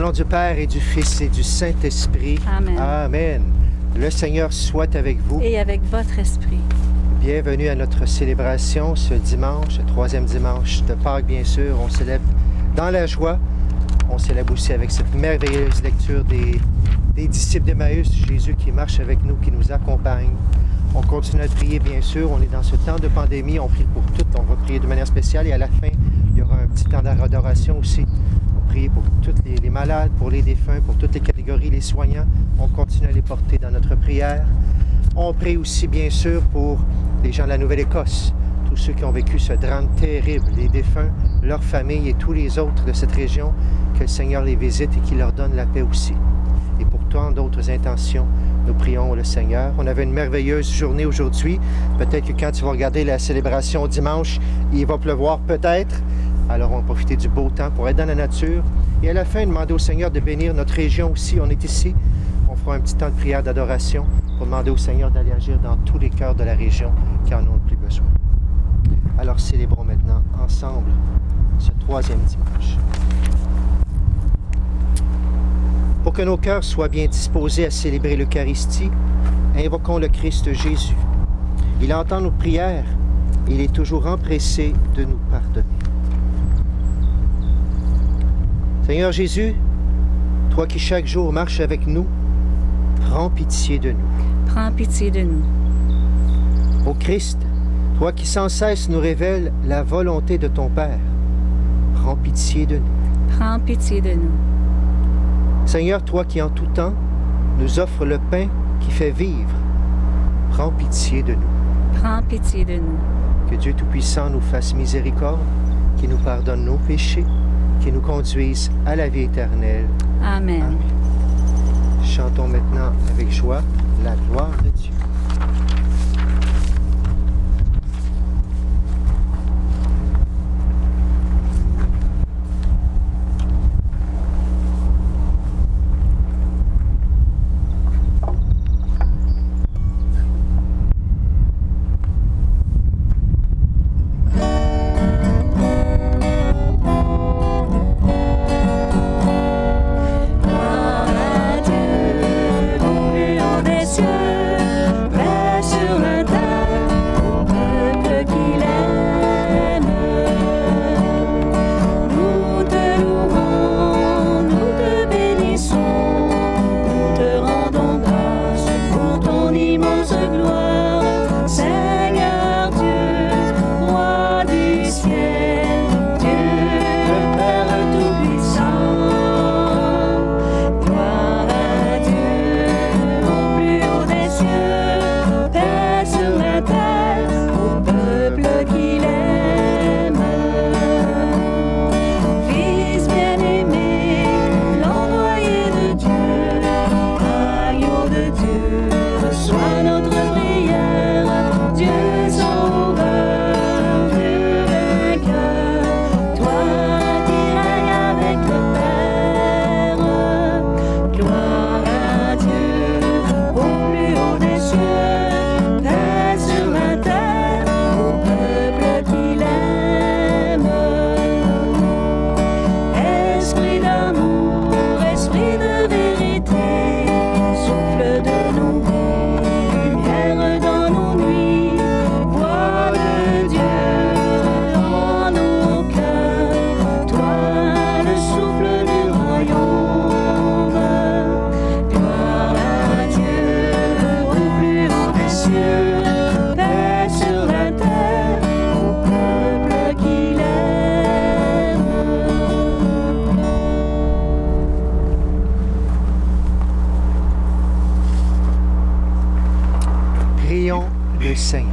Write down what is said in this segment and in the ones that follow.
nom du Père et du Fils et du Saint-Esprit. Amen. Amen. Le Seigneur soit avec vous. Et avec votre esprit. Bienvenue à notre célébration ce dimanche, le troisième dimanche de Pâques, bien sûr. On célèbre dans la joie. On célèbre aussi avec cette merveilleuse lecture des disciples d'Emmaüs, Jésus qui marche avec nous, qui nous accompagne. On continue à prier, bien sûr. On est dans ce temps de pandémie. On prie pour toutes. On va prier de manière spéciale. Et à la fin, il y aura un petit temps d'adoration aussi. On prie pour tous les malades, pour les défunts, pour toutes les catégories, les soignants. On continue à les porter dans notre prière. On prie aussi, bien sûr, pour les gens de la Nouvelle-Écosse, tous ceux qui ont vécu ce drame terrible, les défunts, leurs familles et tous les autres de cette région, que le Seigneur les visite et qu'il leur donne la paix aussi. Et pour tant d'autres intentions, nous prions le Seigneur. On avait une merveilleuse journée aujourd'hui. Peut-être que quand tu vas regarder la célébration dimanche, il va pleuvoir peut-être. Alors on va profiter du beau temps pour être dans la nature. Et à la fin, demander au Seigneur de bénir notre région aussi. On est ici. On fera un petit temps de prière d'adoration pour demander au Seigneur d'aller agir dans tous les cœurs de la région qui en ont le plus besoin. Alors célébrons maintenant ensemble ce troisième dimanche. Pour que nos cœurs soient bien disposés à célébrer l'Eucharistie, invoquons le Christ Jésus. Il entend nos prières et il est toujours empressé de nous pardonner. Seigneur Jésus, toi qui chaque jour marches avec nous, prends pitié de nous. Prends pitié de nous. Ô Christ, toi qui sans cesse nous révèles la volonté de ton Père, prends pitié de nous. Prends pitié de nous. Seigneur, toi qui en tout temps nous offres le pain qui fait vivre, prends pitié de nous. Prends pitié de nous. Que Dieu Tout-Puissant nous fasse miséricorde, qu'il nous pardonne nos péchés, qu'il nous conduise à la vie éternelle. Amen. Amen. Chantons maintenant avec joie la gloire de Dieu. Le Seigneur.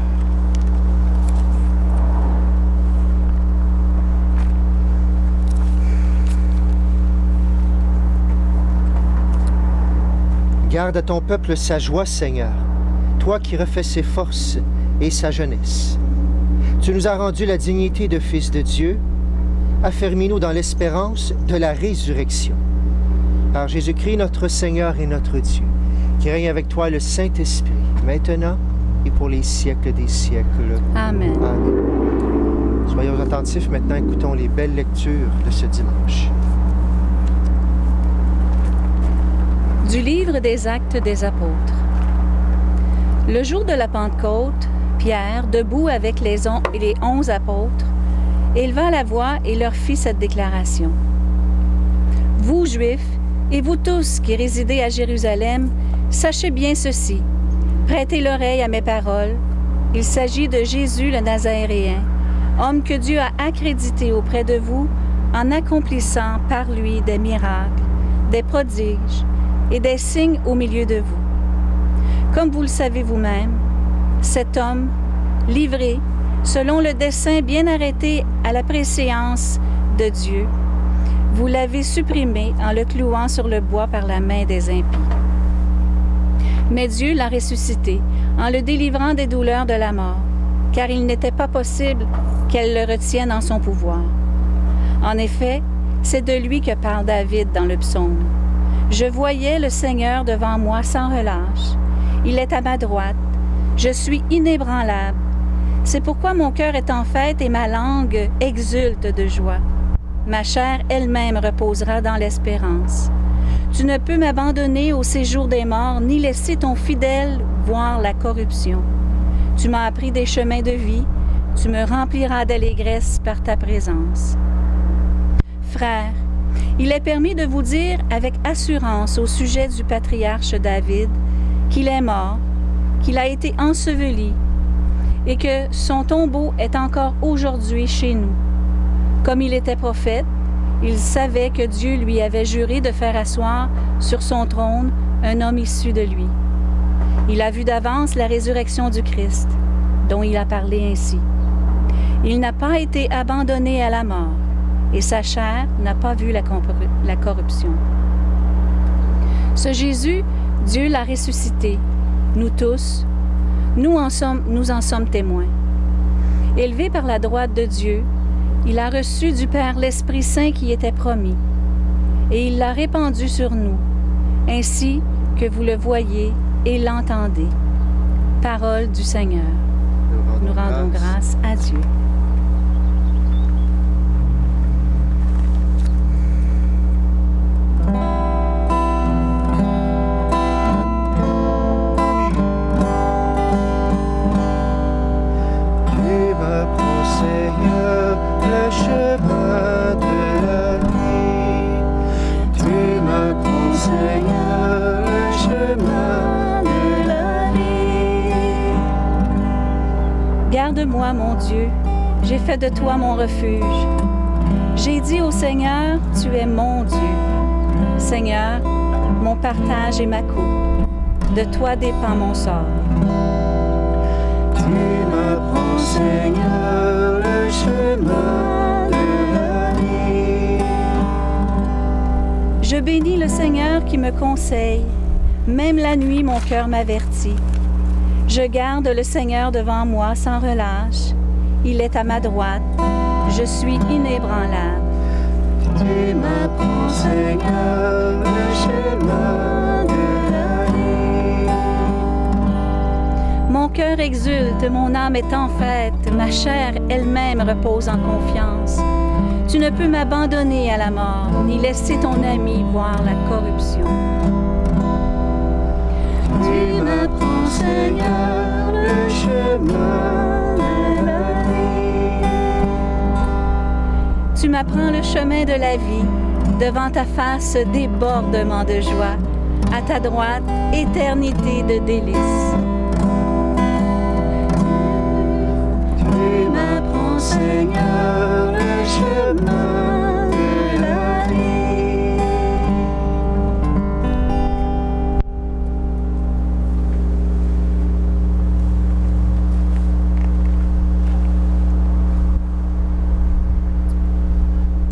Garde à ton peuple sa joie, Seigneur, toi qui refais ses forces et sa jeunesse. Tu nous as rendu la dignité de fils de Dieu. Affermis-nous dans l'espérance de la résurrection. Par Jésus-Christ, notre Seigneur et notre Dieu, qui règne avec toi le Saint-Esprit, maintenant et pour les siècles des siècles. Amen. Amen. Soyons attentifs maintenant, écoutons les belles lectures de ce dimanche. Du livre des Actes des Apôtres. Le jour de la Pentecôte, Pierre, debout avec les 11 apôtres, éleva la voix et leur fit cette déclaration. « Vous, Juifs, et vous tous qui résidez à Jérusalem, sachez bien ceci. Prêtez l'oreille à mes paroles. Il s'agit de Jésus le Nazaréen, homme que Dieu a accrédité auprès de vous en accomplissant par lui des miracles, des prodiges et des signes au milieu de vous. Comme vous le savez vous-même, cet homme, livré, selon le dessein bien arrêté à la préséance de Dieu, vous l'avez supprimé en le clouant sur le bois par la main des impies. Mais Dieu l'a ressuscité en le délivrant des douleurs de la mort, car il n'était pas possible qu'elle le retienne en son pouvoir. En effet, c'est de lui que parle David dans le psaume. « Je voyais le Seigneur devant moi sans relâche. Il est à ma droite. Je suis inébranlable. C'est pourquoi mon cœur est en fête et ma langue exulte de joie. Ma chair elle-même reposera dans l'espérance. Tu ne peux m'abandonner au séjour des morts, ni laisser ton fidèle voir la corruption. Tu m'as appris des chemins de vie, tu me rempliras d'allégresse par ta présence. Frères, il est permis de vous dire avec assurance au sujet du patriarche David qu'il est mort, qu'il a été enseveli et que son tombeau est encore aujourd'hui chez nous. Comme il était prophète, il savait que Dieu lui avait juré de faire asseoir sur son trône un homme issu de lui. Il a vu d'avance la résurrection du Christ, dont il a parlé ainsi. Il n'a pas été abandonné à la mort, et sa chair n'a pas vu la corruption. Ce Jésus, Dieu l'a ressuscité. Nous tous, nous en sommes témoins. Élevé par la droite de Dieu, il a reçu du Père l'Esprit Saint qui était promis, et il l'a répandu sur nous, ainsi que vous le voyez et l'entendez. Parole du Seigneur. Nous rendons grâce à Dieu. Garde-moi, mon Dieu, j'ai fait de toi mon refuge. J'ai dit au Seigneur, tu es mon Dieu. Seigneur, mon partage et ma coupe, de toi dépend mon sort. Tu m'apprends, Seigneur, le chemin de la vie. Je bénis le Seigneur qui me conseille. Même la nuit, mon cœur m'avertit. Je garde le Seigneur devant moi sans relâche. Il est à ma droite. Je suis inébranlable. Tu m'apprends, Seigneur, le chemin de la vie. Mon cœur exulte, mon âme est en fête, ma chair elle-même repose en confiance. Tu ne peux m'abandonner à la mort, ni laisser ton ami voir la corruption. Tu m'apprends, Seigneur, le chemin de la vie. Tu m'apprends le chemin de la vie. Devant ta face, débordement de joie. À ta droite, éternité de délices. Tu m'apprends, Seigneur, le chemin de la vie.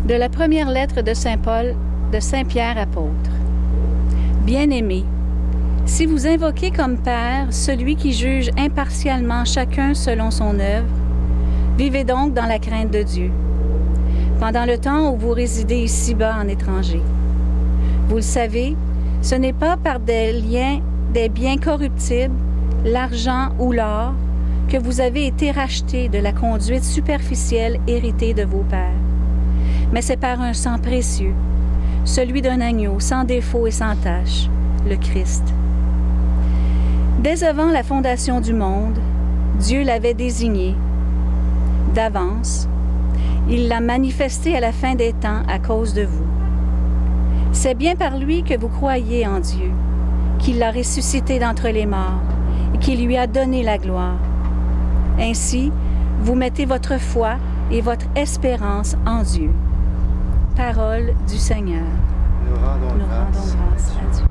De la première lettre de Saint Paul, de Saint Pierre apôtre. Bien-aimés, si vous invoquez comme Père celui qui juge impartialement chacun selon son œuvre, vivez donc dans la crainte de Dieu, pendant le temps où vous résidez ici-bas en étranger. Vous le savez, ce n'est pas par des biens corruptibles, l'argent ou l'or, que vous avez été rachetés de la conduite superficielle héritée de vos pères. Mais c'est par un sang précieux, celui d'un agneau sans défaut et sans tache, le Christ. Dès avant la fondation du monde, Dieu l'avait désigné d'avance. Il l'a manifesté à la fin des temps à cause de vous. C'est bien par lui que vous croyez en Dieu, qu'il l'a ressuscité d'entre les morts et qu'il lui a donné la gloire. Ainsi, vous mettez votre foi et votre espérance en Dieu. Parole du Seigneur. Nous rendons grâce à Dieu.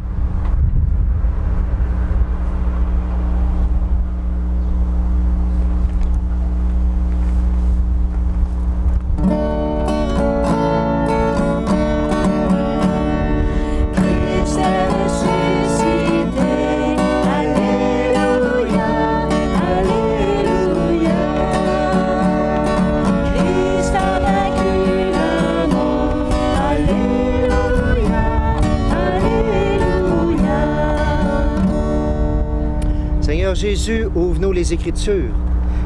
Jésus, ouvre-nous les Écritures,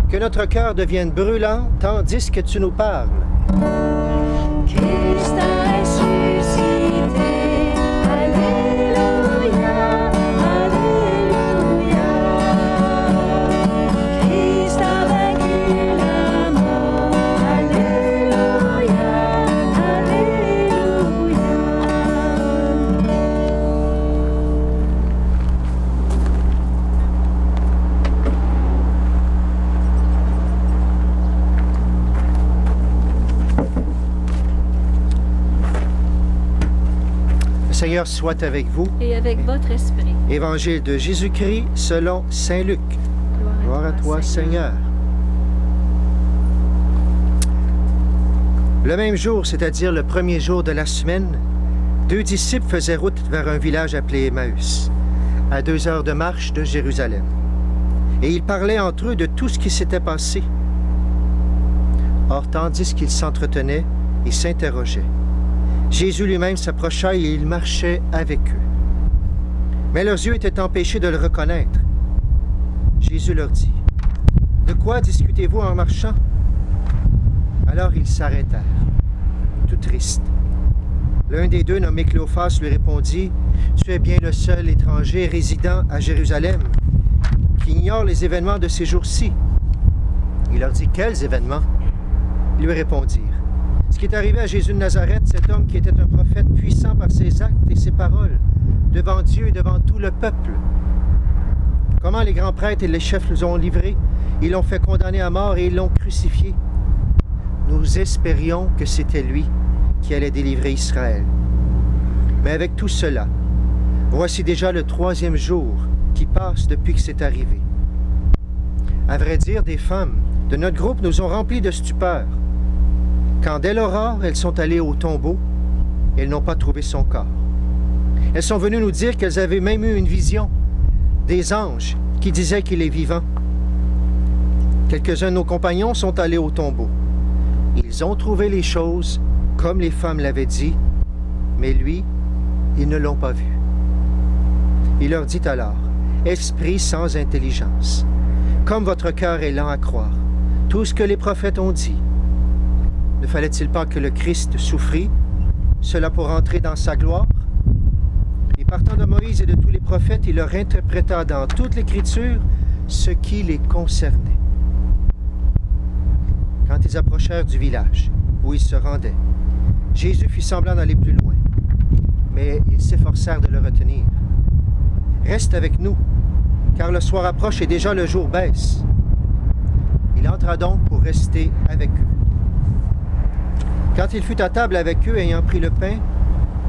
que notre cœur devienne brûlant tandis que tu nous parles. Christ a ressuscité, Alléluia, Alléluia. Christ a vaincu la mort, Alléluia, Alléluia. Le Seigneur soit avec vous. Et avec votre esprit. Évangile de Jésus-Christ selon saint Luc. Gloire à toi, Seigneur. Le même jour, c'est-à-dire le premier jour de la semaine, 2 disciples faisaient route vers un village appelé Emmaüs, à 2 heures de marche de Jérusalem. Et ils parlaient entre eux de tout ce qui s'était passé. Or, tandis qu'ils s'entretenaient, ils s'interrogeaient. Jésus lui-même s'approcha et il marchait avec eux. Mais leurs yeux étaient empêchés de le reconnaître. Jésus leur dit, « De quoi discutez-vous en marchant? » Alors ils s'arrêtèrent, tout tristes. L'un des deux, nommé Cléophas, lui répondit, « Tu es bien le seul étranger résidant à Jérusalem qui ignore les événements de ces jours-ci. » Il leur dit, « Quels événements? » Ils lui répondirent, « Ce qui est arrivé à Jésus de Nazareth, cet homme qui était un prophète puissant par ses actes et ses paroles, devant Dieu et devant tout le peuple. Comment les grands prêtres et les chefs nous ont livrés, ils l'ont fait condamner à mort et ils l'ont crucifié. Nous espérions que c'était lui qui allait délivrer Israël. Mais avec tout cela, voici déjà le 3e jour qui passe depuis que c'est arrivé. À vrai dire, des femmes de notre groupe nous ont remplis de stupeur. Quand dès l'aurore, elles sont allées au tombeau, elles n'ont pas trouvé son corps. Elles sont venues nous dire qu'elles avaient même eu une vision, des anges qui disaient qu'il est vivant. Quelques-uns de nos compagnons sont allés au tombeau. Ils ont trouvé les choses comme les femmes l'avaient dit, mais lui, ils ne l'ont pas vu. Il leur dit alors, « Esprit sans intelligence, comme votre cœur est lent à croire, tout ce que les prophètes ont dit, ne fallait-il pas que le Christ souffrit, cela pour entrer dans sa gloire? » Et partant de Moïse et de tous les prophètes, il leur interpréta dans toute l'Écriture ce qui les concernait. Quand ils approchèrent du village où ils se rendaient, Jésus fit semblant d'aller plus loin, mais ils s'efforcèrent de le retenir. « Reste avec nous, car le soir approche et déjà le jour baisse. » Il entra donc pour rester avec eux. Quand il fut à table avec eux, ayant pris le pain,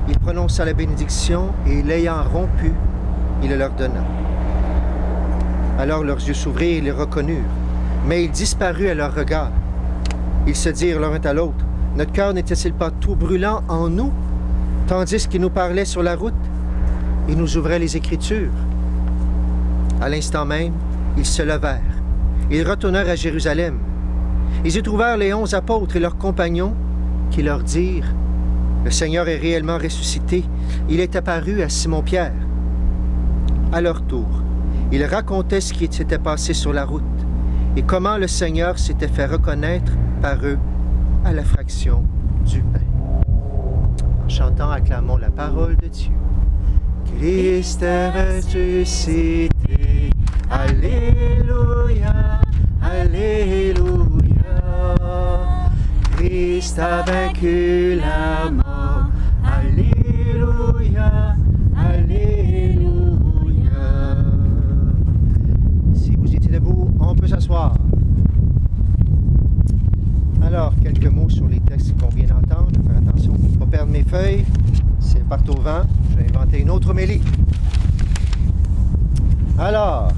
il prononça la bénédiction et, l'ayant rompu, il le leur donna. Alors leurs yeux s'ouvrirent et les reconnurent, mais il disparut à leur regard. Ils se dirent l'un à l'autre, « Notre cœur n'était-il pas tout brûlant en nous, tandis qu'il nous parlait sur la route et nous ouvrait les Écritures? » À l'instant même, ils se levèrent. Ils retournèrent à Jérusalem. Ils y trouvèrent les 11 apôtres et leurs compagnons qui leur dirent, « Le Seigneur est réellement ressuscité. Il est apparu à Simon-Pierre. » À leur tour, ils racontaient ce qui s'était passé sur la route et comment le Seigneur s'était fait reconnaître par eux à la fraction du pain. En chantant, acclamons la parole de Dieu. Christ est ressuscité. Alléluia, Alléluia. Christ a vaincu la mort. Alléluia, Alléluia. Si vous étiez debout, on peut s'asseoir. Alors, quelques mots sur les textes qu'on vient d'entendre. Je vais faire attention pour ne pas perdre mes feuilles. Si elles partent au vent, je vais inventer une autre homélie. Alors,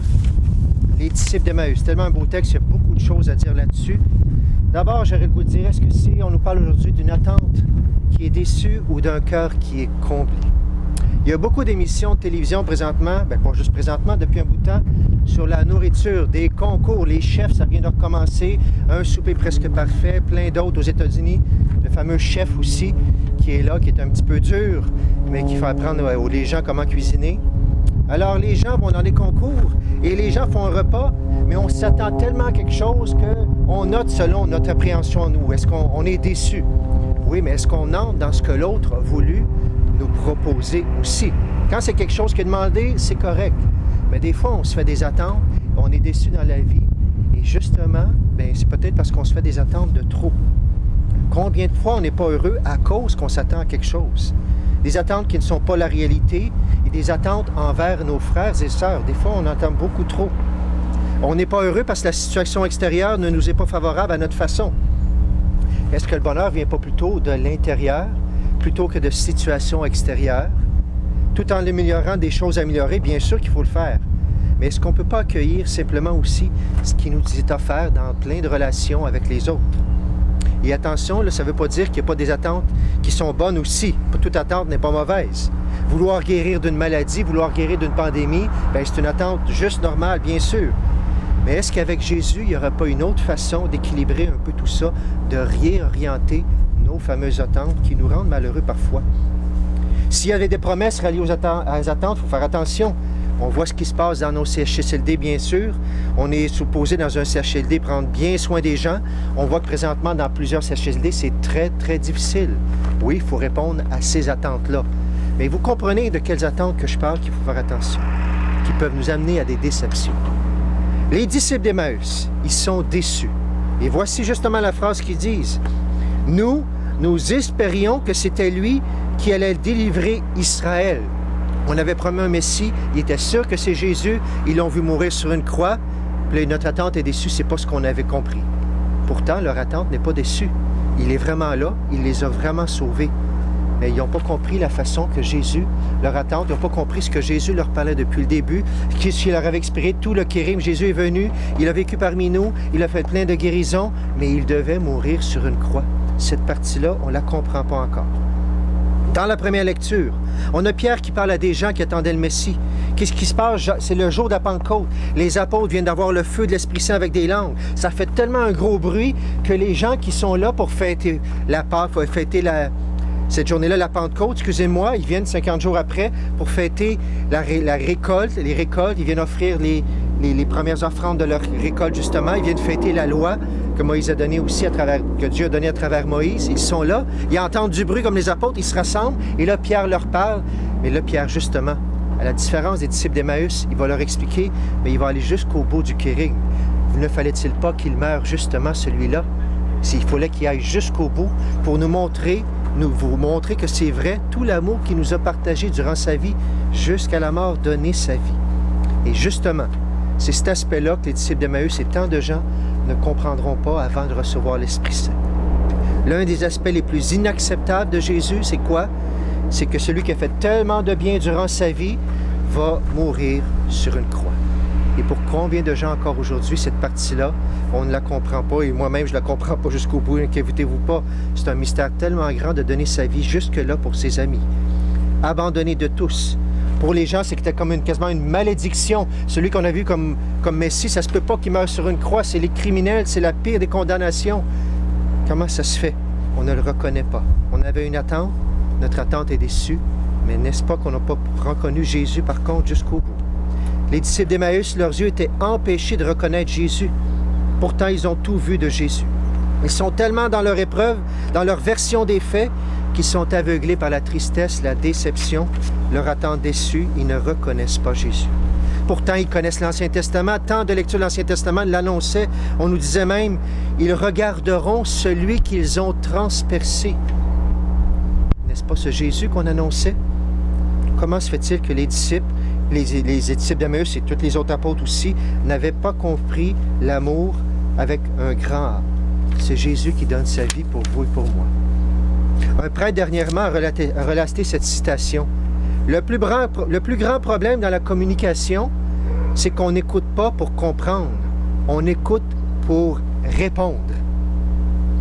les disciples d'Emmaüs, tellement un beau texte, il y a beaucoup de choses à dire là-dessus. D'abord, j'aurais le goût de dire, est-ce que si on nous parle aujourd'hui d'une attente qui est déçue ou d'un cœur qui est comblé? Il y a beaucoup d'émissions de télévision présentement, bien pas juste présentement, depuis un bout de temps, sur la nourriture, des concours, les chefs, ça vient de recommencer, un souper presque parfait, plein d'autres aux États-Unis, le fameux chef aussi, qui est là, qui est un petit peu dur, mais qui fait apprendre aux gens comment cuisiner. Alors les gens vont dans les concours et les gens font un repas, mais on s'attend tellement à quelque chose qu'on note selon notre appréhension à nous. Est-ce qu'on est déçu? Oui, mais est-ce qu'on entre dans ce que l'autre a voulu nous proposer aussi? Quand c'est quelque chose qui est demandé, c'est correct. Mais des fois, on se fait des attentes, on est déçu dans la vie. Et justement, c'est peut-être parce qu'on se fait des attentes de trop. Combien de fois on n'est pas heureux à cause qu'on s'attend à quelque chose? Des attentes qui ne sont pas la réalité et des attentes envers nos frères et sœurs. Des fois, on entend beaucoup trop. On n'est pas heureux parce que la situation extérieure ne nous est pas favorable à notre façon. Est-ce que le bonheur vient pas plutôt de l'intérieur plutôt que de situations extérieures? Tout en améliorant des choses améliorées, bien sûr qu'il faut le faire. Mais est-ce qu'on ne peut pas accueillir simplement aussi ce qui nous est offert dans plein de relations avec les autres? Et attention, là, ça ne veut pas dire qu'il n'y a pas des attentes qui sont bonnes aussi. Toute attente n'est pas mauvaise. Vouloir guérir d'une maladie, vouloir guérir d'une pandémie, c'est une attente juste normale, bien sûr. Mais est-ce qu'avec Jésus, il n'y aurait pas une autre façon d'équilibrer un peu tout ça, de réorienter nos fameuses attentes qui nous rendent malheureux parfois? S'il y avait des promesses reliées aux attentes, il faut faire attention. On voit ce qui se passe dans nos CHSLD, bien sûr. On est supposé, dans un CHSLD, prendre bien soin des gens. On voit que présentement, dans plusieurs CHSLD, c'est très, très difficile. Oui, il faut répondre à ces attentes-là. Mais vous comprenez de quelles attentes que je parle qu'il faut faire attention, qui peuvent nous amener à des déceptions. Les disciples d'Emmaüs, ils sont déçus. Et voici justement la phrase qu'ils disent. Nous espérions que c'était lui qui allait délivrer Israël. On avait promis un Messie, il était sûr que c'est Jésus, ils l'ont vu mourir sur une croix, puis notre attente est déçue, c'est pas ce qu'on avait compris. Pourtant, leur attente n'est pas déçue. Il est vraiment là, il les a vraiment sauvés. Mais ils n'ont pas compris la façon que Jésus, leur attente, ils n'ont pas compris ce que Jésus leur parlait depuis le début, qu'il leur avait expiré tout le kérim. Jésus est venu, il a vécu parmi nous, il a fait plein de guérisons, mais il devait mourir sur une croix. Cette partie-là, on ne la comprend pas encore. Dans la première lecture, on a Pierre qui parle à des gens qui attendaient le Messie. Qu'est-ce qui se passe? C'est le jour de la Pentecôte. Les apôtres viennent d'avoir le feu de l'Esprit Saint avec des langues. Ça fait tellement un gros bruit que les gens qui sont là pour fêter la Pâque, pour fêter cette journée-là, la Pentecôte, excusez-moi, ils viennent 50 jours après pour fêter la récolte, les récoltes. Ils viennent offrir les premières offrandes de leur récolte, justement. Ils viennent fêter la loi que Moïse a donnée aussi que Dieu a donnée à travers Moïse. Ils sont là, ils entendent du bruit comme les apôtres, ils se rassemblent, et là, Pierre leur parle. Mais là, Pierre, justement, à la différence des disciples d'Emmaüs, il va leur expliquer, mais il va aller jusqu'au bout du kérim. Ne fallait-il pas qu'il meure, justement, celui-là? S'il fallait qu'il aille jusqu'au bout pour vous montrer que c'est vrai, tout l'amour qu'il nous a partagé durant sa vie, jusqu'à la mort, donner sa vie. Et justement, c'est cet aspect-là que les disciples d'Emmaüs et tant de gens ne comprendront pas avant de recevoir l'Esprit Saint. L'un des aspects les plus inacceptables de Jésus, c'est quoi? C'est que celui qui a fait tellement de bien durant sa vie va mourir sur une croix. Et pour combien de gens encore aujourd'hui, cette partie-là, on ne la comprend pas, et moi-même, je ne la comprends pas jusqu'au bout, inquiétez-vous pas. C'est un mystère tellement grand de donner sa vie jusque-là pour ses amis. Abandonné de tous. Pour les gens, c'était comme quasiment une malédiction. Celui qu'on a vu comme Messie, ça se peut pas qu'il meure sur une croix. C'est les criminels, c'est la pire des condamnations. Comment ça se fait? On ne le reconnaît pas. On avait une attente, notre attente est déçue, mais n'est-ce pas qu'on n'a pas reconnu Jésus, par contre, jusqu'au bout? Les disciples d'Emmaüs, leurs yeux étaient empêchés de reconnaître Jésus. Pourtant, ils ont tout vu de Jésus. Ils sont tellement dans leur épreuve, dans leur version des faits, qui sont aveuglés par la tristesse, la déception, leur attente déçue, ils ne reconnaissent pas Jésus. Pourtant, ils connaissent l'Ancien Testament. Tant de lectures de l'Ancien Testament l'annonçaient. On nous disait même, ils regarderont celui qu'ils ont transpercé. N'est-ce pas ce Jésus qu'on annonçait? Comment se fait-il que les disciples, les disciples d'Emmaüs et tous les autres apôtres aussi, n'avaient pas compris l'amour avec un grand A? C'est Jésus qui donne sa vie pour vous et pour moi. Un prêtre dernièrement a relaté cette citation. Le plus grand problème dans la communication, c'est qu'on n'écoute pas pour comprendre. On écoute pour répondre.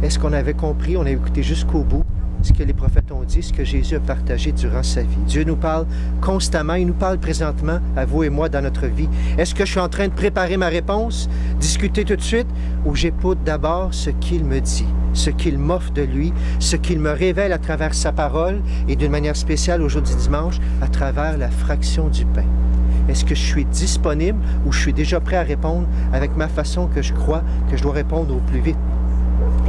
Est-ce qu'on avait compris? On a écouté jusqu'au bout ce que les prophètes ont dit, ce que Jésus a partagé durant sa vie. Dieu nous parle constamment, il nous parle présentement, à vous et moi, dans notre vie. Est-ce que je suis en train de préparer ma réponse, discuter tout de suite, ou j'écoute d'abord ce qu'il me dit, ce qu'il m'offre de lui, ce qu'il me révèle à travers sa parole, et d'une manière spéciale aujourd'hui dimanche, à travers la fraction du pain? Est-ce que je suis disponible ou je suis déjà prêt à répondre avec ma façon que je crois que je dois répondre au plus vite?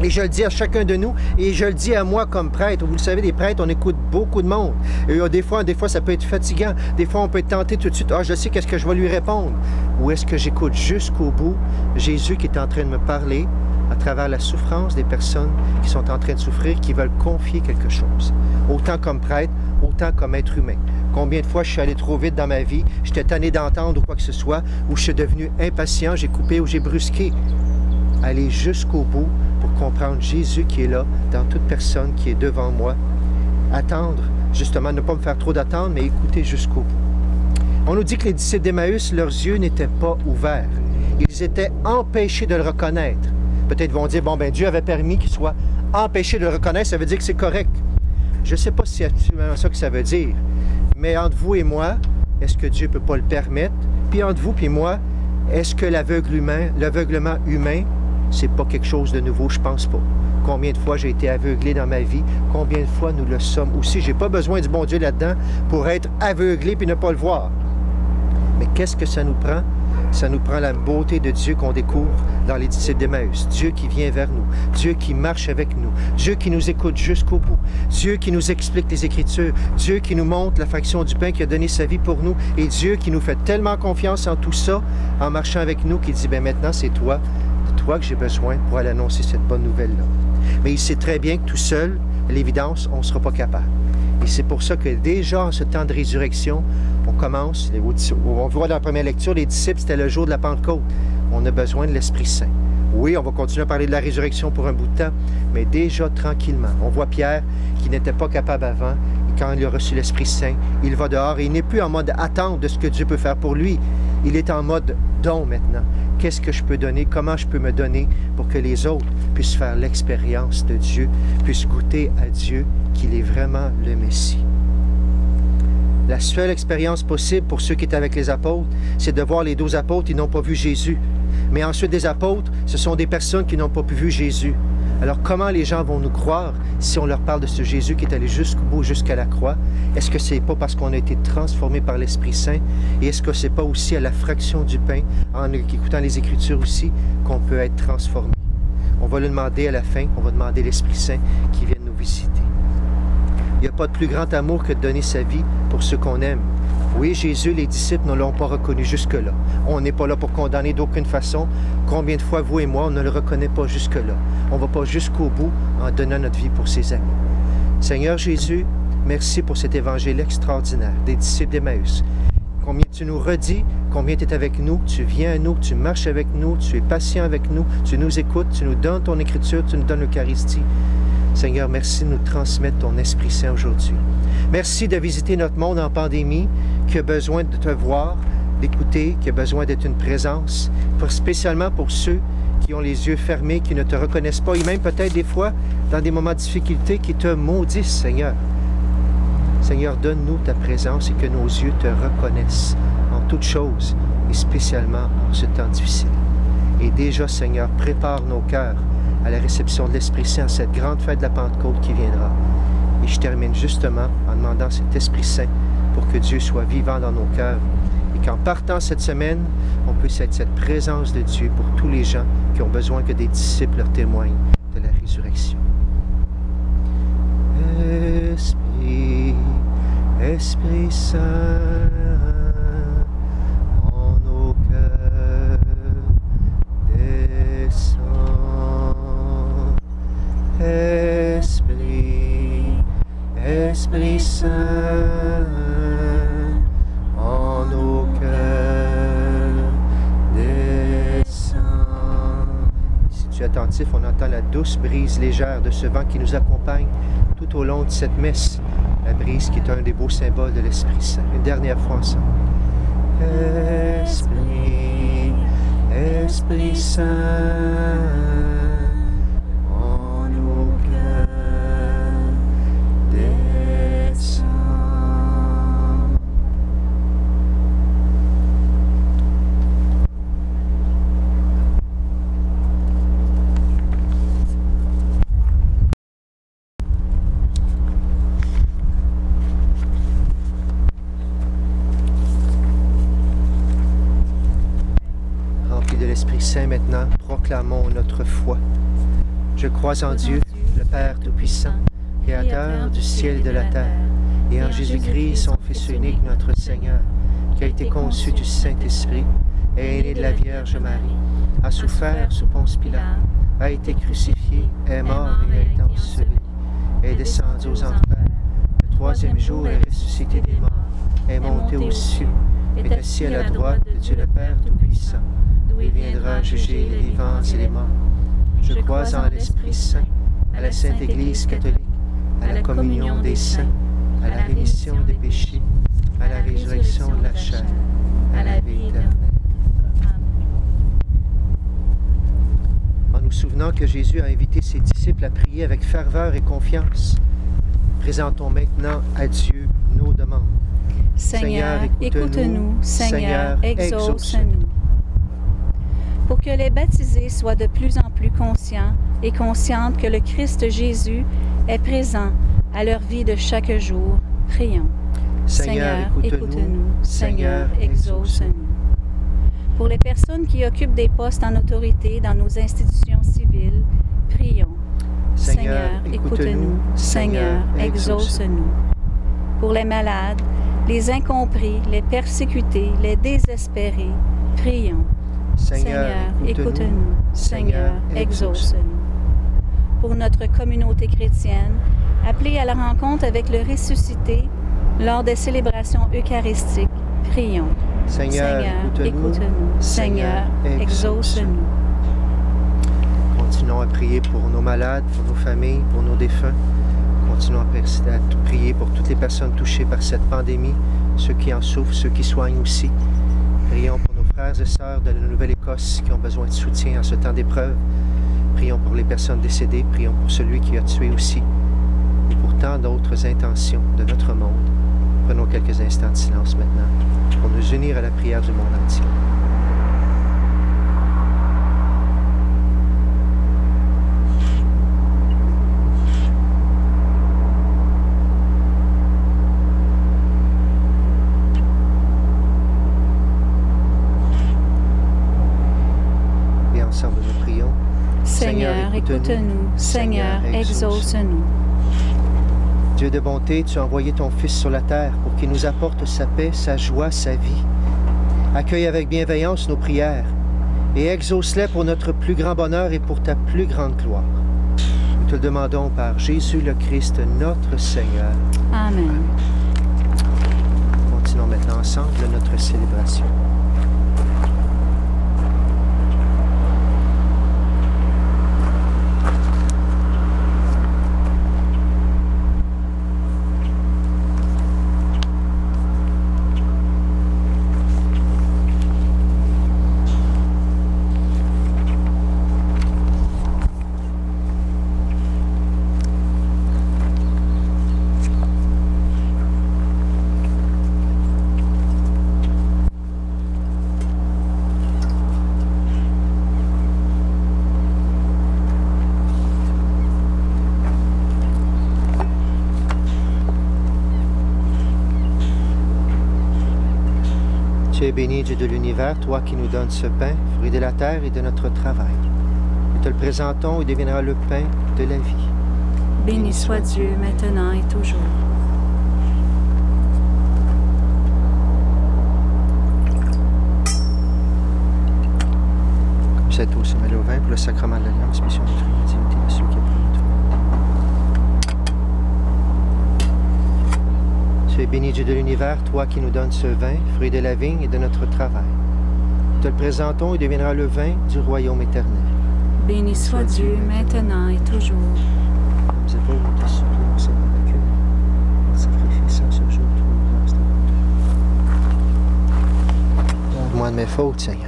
Et je le dis à chacun de nous, et je le dis à moi comme prêtre. Vous le savez, des prêtres, on écoute beaucoup de monde. Et des fois, ça peut être fatigant. Des fois, on peut être tenté tout de suite. Ah, je sais qu'est-ce que je vais lui répondre. Ou est-ce que j'écoute jusqu'au bout Jésus qui est en train de me parler à travers la souffrance des personnes qui sont en train de souffrir, qui veulent confier quelque chose. Autant comme prêtre, autant comme être humain. Combien de fois je suis allé trop vite dans ma vie, j'étais tanné d'entendre ou quoi que ce soit, ou je suis devenu impatient, j'ai coupé ou j'ai brusqué. Aller jusqu'au bout pour comprendre Jésus qui est là, dans toute personne qui est devant moi. Attendre, justement, ne pas me faire trop d'attendre, mais écouter jusqu'au bout. On nous dit que les disciples d'Emmaüs, leurs yeux n'étaient pas ouverts. Ils étaient empêchés de le reconnaître. Peut-être vont dire, bon, ben Dieu avait permis qu'ils soient empêchés de le reconnaître, ça veut dire que c'est correct. Je ne sais pas si c'est absolument ça que ça veut dire, mais entre vous et moi, est-ce que Dieu ne peut pas le permettre? Puis entre vous et moi, est-ce que l'aveuglement humain, c'est pas quelque chose de nouveau? Je pense pas. Combien de fois j'ai été aveuglé dans ma vie? Combien de fois nous le sommes aussi? J'ai pas besoin du bon Dieu là-dedans pour être aveuglé puis ne pas le voir. Mais qu'est-ce que ça nous prend? Ça nous prend la beauté de Dieu qu'on découvre dans les disciples d'Emmaüs. Dieu qui vient vers nous. Dieu qui marche avec nous. Dieu qui nous écoute jusqu'au bout. Dieu qui nous explique les Écritures. Dieu qui nous montre la fraction du pain, qui a donné sa vie pour nous. Et Dieu qui nous fait tellement confiance en tout ça, en marchant avec nous, qui dit, bien maintenant c'est toi que j'ai besoin pour aller annoncer cette bonne nouvelle-là. Mais il sait très bien que tout seul, à l'évidence, on ne sera pas capable. Et c'est pour ça que déjà, en ce temps de résurrection, on commence, on voit dans la première lecture, les disciples, c'était le jour de la Pentecôte. On a besoin de l'Esprit Saint. Oui, on va continuer à parler de la résurrection pour un bout de temps, mais déjà tranquillement. On voit Pierre qui n'était pas capable avant, et quand il a reçu l'Esprit Saint, il va dehors et il n'est plus en mode attente de ce que Dieu peut faire pour lui. Il est en mode don maintenant. Qu'est-ce que je peux donner? Comment je peux me donner pour que les autres puissent faire l'expérience de Dieu, puissent goûter à Dieu, qu'il est vraiment le Messie. La seule expérience possible pour ceux qui étaient avec les apôtres, c'est de voir les 12 apôtres, ils n'ont pas vu Jésus. Mais ensuite des apôtres, ce sont des personnes qui n'ont pas pu vu Jésus. Alors comment les gens vont nous croire si on leur parle de ce Jésus qui est allé jusqu'au bout, jusqu'à la croix? Est-ce que c'est pas parce qu'on a été transformé par l'Esprit Saint? Et est-ce que c'est pas aussi à la fraction du pain, en écoutant les Écritures aussi, qu'on peut être transformé? On va le demander à la fin, on va demander l'Esprit Saint qui vienne nous visiter. Il n'y a pas de plus grand amour que de donner sa vie pour ceux qu'on aime. Oui, Jésus, les disciples ne l'ont pas reconnu jusque-là. On n'est pas là pour condamner d'aucune façon. Combien de fois, vous et moi, on ne le reconnaît pas jusque-là? On ne va pas jusqu'au bout en donnant notre vie pour ses amis. Seigneur Jésus, merci pour cet évangile extraordinaire des disciples d'Emmaüs. Combien tu nous redis, combien tu es avec nous, tu viens à nous, tu marches avec nous, tu es patient avec nous, tu nous écoutes, tu nous donnes ton écriture, tu nous donnes l'Eucharistie. Seigneur, merci de nous transmettre ton Esprit Saint aujourd'hui. Merci de visiter notre monde en pandémie, qui a besoin de te voir, d'écouter, qui a besoin d'être une présence, spécialement pour ceux qui ont les yeux fermés, qui ne te reconnaissent pas, et même peut-être des fois, dans des moments de difficulté, qui te maudissent, Seigneur. Seigneur, donne-nous ta présence et que nos yeux te reconnaissent en toutes choses, et spécialement en ce temps difficile. Et déjà, Seigneur, prépare nos cœurs à la réception de l'Esprit Saint, cette grande fête de la Pentecôte qui viendra. Et je termine justement en demandant cet Esprit Saint pour que Dieu soit vivant dans nos cœurs et qu'en partant cette semaine, on puisse être cette présence de Dieu pour tous les gens qui ont besoin que des disciples leur témoignent de la résurrection. Esprit Saint, en nos cœurs, descends. Esprit Saint, en nos cœurs, descends. Si tu es attentif, on entend la douce brise légère de ce vent qui nous accompagne tout au long de cette messe. La brise qui est un des beaux symboles de l'Esprit Saint. Une dernière fois ensemble. Esprit Saint, en nos cœurs, descends. L'Esprit Saint maintenant, proclamons notre foi. Je crois en Dieu, le Père Tout-Puissant, Créateur du ciel et de la terre, et en Jésus-Christ, son Fils unique, notre Seigneur, qui a été conçu du Saint-Esprit, est né de la Vierge Marie, a souffert sous Ponce Pilate, a été crucifié, est mort et a été enseveli, est descendu aux enfers, le troisième jour est ressuscité des morts, est monté aux cieux, est assis à la droite de Dieu le Père Tout-Puissant, d'où il viendra juger les vivants et les morts. Je crois en l'Esprit Saint, à la Sainte Église catholique, à la communion des saints, à la rémission des péchés, à la résurrection de la chair, à la vie éternelle. En nous souvenant que Jésus a invité ses disciples à prier avec ferveur et confiance, présentons maintenant à Dieu nos demandes. Seigneur, écoute-nous. Seigneur, exauce-nous. Pour que les baptisés soient de plus en plus conscients et conscientes que le Christ Jésus est présent à leur vie de chaque jour, prions. Seigneur, écoute-nous. Seigneur, exauce-nous. Pour les personnes qui occupent des postes en autorité dans nos institutions civiles, prions. Seigneur, écoute-nous. Seigneur, exauce-nous. Pour les malades, les incompris, les persécutés, les désespérés, prions. Seigneur, écoute-nous. Seigneur, exauce-nous. Pour notre communauté chrétienne, appelée à la rencontre avec le ressuscité lors des célébrations eucharistiques, prions. Seigneur, écoute-nous. Seigneur, exauce-nous. Continuons à prier pour nos malades, pour nos familles, pour nos défunts. Continuons à prier pour toutes les personnes touchées par cette pandémie, ceux qui en souffrent, ceux qui soignent aussi. Prions pour nos frères et sœurs de la Nouvelle-Écosse qui ont besoin de soutien en ce temps d'épreuve. Prions pour les personnes décédées, prions pour celui qui a tué aussi, et pour tant d'autres intentions de notre monde. Prenons quelques instants de silence maintenant pour nous unir à la prière du monde entier. Ensemble, nous prions. Seigneur, écoute-nous. Seigneur, exauce-nous. Dieu de bonté, tu as envoyé ton Fils sur la terre pour qu'il nous apporte sa paix, sa joie, sa vie. Accueille avec bienveillance nos prières et exauce-les pour notre plus grand bonheur et pour ta plus grande gloire. Nous te le demandons par Jésus le Christ, notre Seigneur. Amen. Continuons maintenant ensemble notre célébration. Tu es béni, Dieu de l'univers, toi qui nous donnes ce pain, fruit de la terre et de notre travail. Nous te le présentons, il deviendra le pain de la vie. Béni soit Dieu, maintenant et toujours. cette eau se mêle au vin pour le sacrement de l'Alliance, mission notre intimité de celui qui est pour nous. Tu es béni Dieu de l'univers, toi qui nous donnes ce vin, fruit de la vigne et de notre travail. Nous te le présentons et deviendra le vin du royaume éternel. Béni soit Dieu, maintenant et toujours. Nous épaules, nous te supplions, Seigneur, avec un sacrifice en ce jour, trouve grâce devant toi. Lave-moi de mes fautes, Seigneur.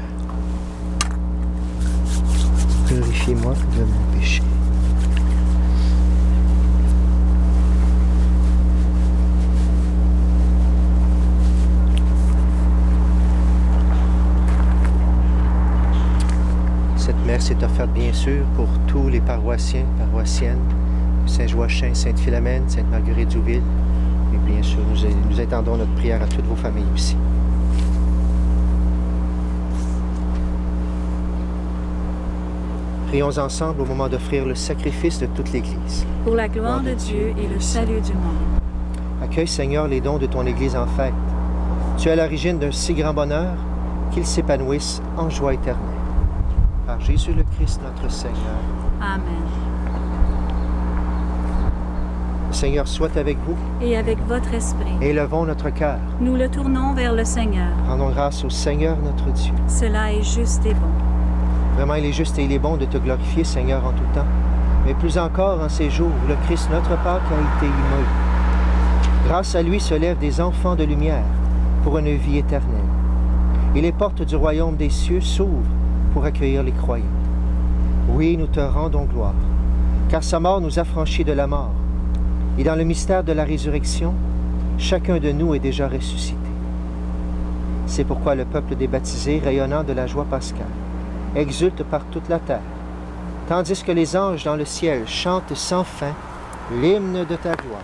Purifie-moi de mon péché. Cette messe est offerte bien sûr pour tous les paroissiens, paroissiennes, Saint-Joachim, Sainte-Philomène, Sainte-Marguerite-Douville. Et bien sûr, nous étendons notre prière à toutes vos familles aussi. Prions ensemble au moment d'offrir le sacrifice de toute l'Église. Pour la gloire de Dieu et le salut du monde. Accueille, Seigneur, les dons de ton Église en fête. Tu es à l'origine d'un si grand bonheur qu'ils s'épanouissent en joie éternelle. Par Jésus le Christ, notre Seigneur. Amen. Le Seigneur soit avec vous. Et avec votre esprit, Élevons notre cœur. nous le tournons vers le Seigneur. Rendons grâce au Seigneur notre Dieu. Cela est juste et bon. Vraiment, il est juste et il est bon de te glorifier, Seigneur, en tout temps. Mais plus encore en ces jours où le Christ, notre Pâque, a été immolé. Grâce à lui se lèvent des enfants de lumière pour une vie éternelle. Et les portes du royaume des cieux s'ouvrent pour accueillir les croyants. Oui, nous te rendons gloire, car sa mort nous a franchis de la mort. Et dans le mystère de la résurrection, chacun de nous est déjà ressuscité. C'est pourquoi le peuple des baptisés, rayonnant de la joie pascale, exulte par toute la terre, tandis que les anges dans le ciel chantent sans fin l'hymne de ta gloire.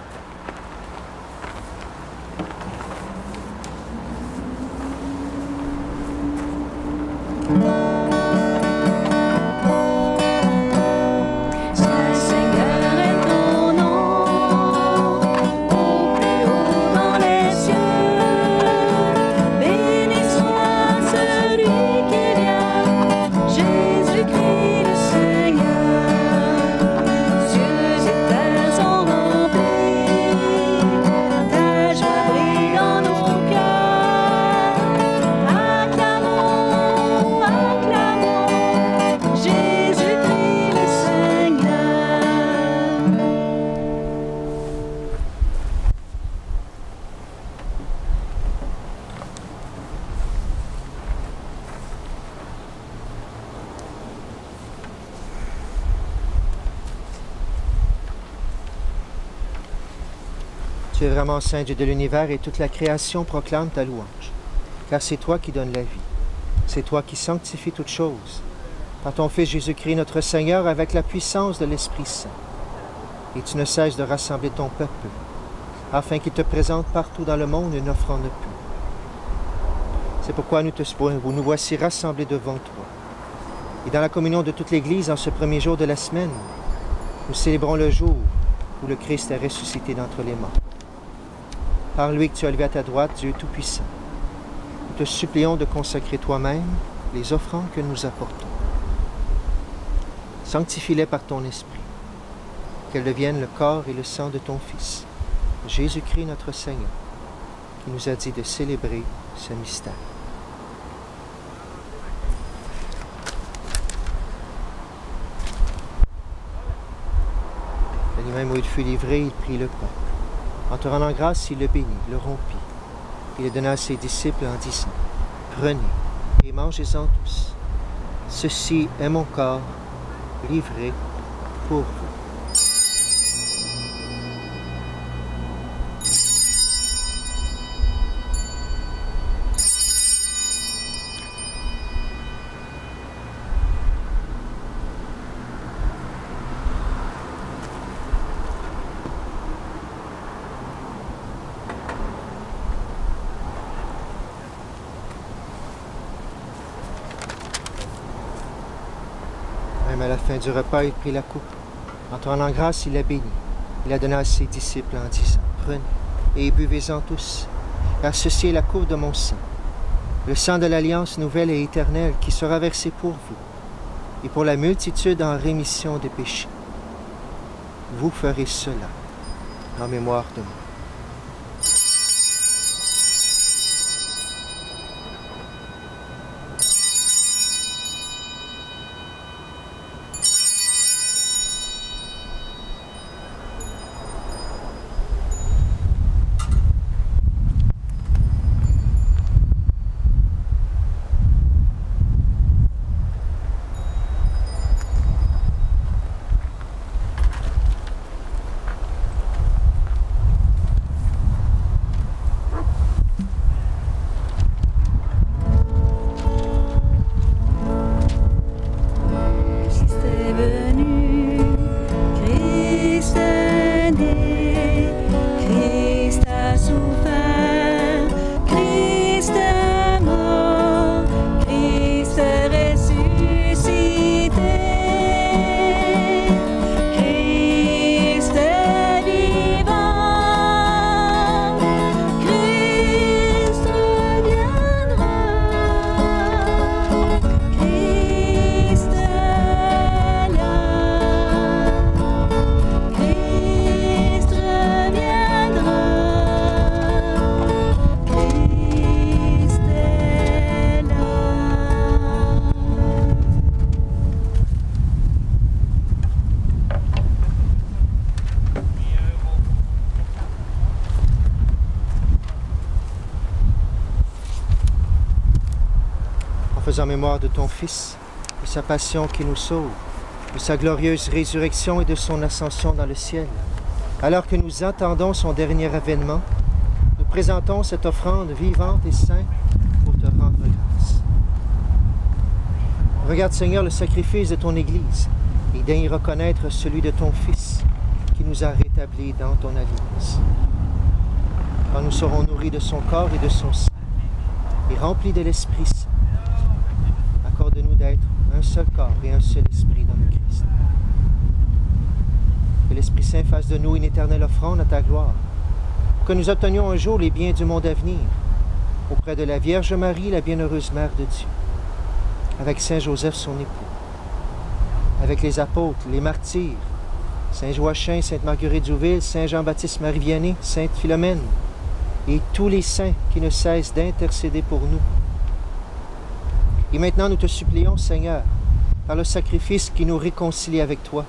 Tu es vraiment saint Dieu de l'univers et toute la création proclame ta louange. Car c'est toi qui donnes la vie. C'est toi qui sanctifies toutes choses. Par ton Fils Jésus-Christ, notre Seigneur, avec la puissance de l'Esprit Saint. Et tu ne cesses de rassembler ton peuple, afin qu'il te présente partout dans le monde une offrande pure. C'est pourquoi nous voici rassemblés devant toi. Et dans la communion de toute l'Église, en ce premier jour de la semaine, nous célébrons le jour où le Christ est ressuscité d'entre les morts. Par lui que tu as levé à ta droite, Dieu Tout-Puissant. Nous te supplions de consacrer toi-même les offrandes que nous apportons. Sanctifie-les par ton Esprit, qu'elles deviennent le corps et le sang de ton Fils, Jésus-Christ notre Seigneur, qui nous a dit de célébrer ce mystère. Et même où il fut livré, il prit le pain. En te rendant grâce, il le bénit, le rompit. Il le donna à ses disciples en disant, « Prenez et mangez-en tous. Ceci est mon corps livré pour vous. » Même à la fin du repas, il prit la coupe. En te rendant grâce, il la bénit. Il la donna à ses disciples en disant, « Prenez et buvez-en tous, car ceci est la coupe de mon sang, le sang de l'alliance nouvelle et éternelle qui sera versé pour vous et pour la multitude en rémission des péchés. Vous ferez cela en mémoire de moi. En mémoire de ton Fils, de sa passion qui nous sauve, de sa glorieuse résurrection et de son ascension dans le ciel. Alors que nous attendons son dernier avènement, nous présentons cette offrande vivante et sainte pour te rendre grâce. Regarde, Seigneur, le sacrifice de ton Église et daignes y reconnaître celui de ton Fils qui nous a rétablis dans ton alliance. Quand nous serons nourris de son corps et de son sang et remplis de l'Esprit Saint, accorde-nous d'être un seul corps et un seul esprit dans le Christ. Que l'Esprit Saint fasse de nous une éternelle offrande à ta gloire, que nous obtenions un jour les biens du monde à venir, auprès de la Vierge Marie, la bienheureuse Mère de Dieu, avec Saint Joseph, son époux, avec les apôtres, les martyrs, Saint Joachim, Sainte Marguerite Zouville, Saint Jean-Baptiste Marie Vianney, Sainte Philomène, et tous les saints qui ne cessent d'intercéder pour nous. Et maintenant, nous te supplions, Seigneur, par le sacrifice qui nous réconcilie avec toi,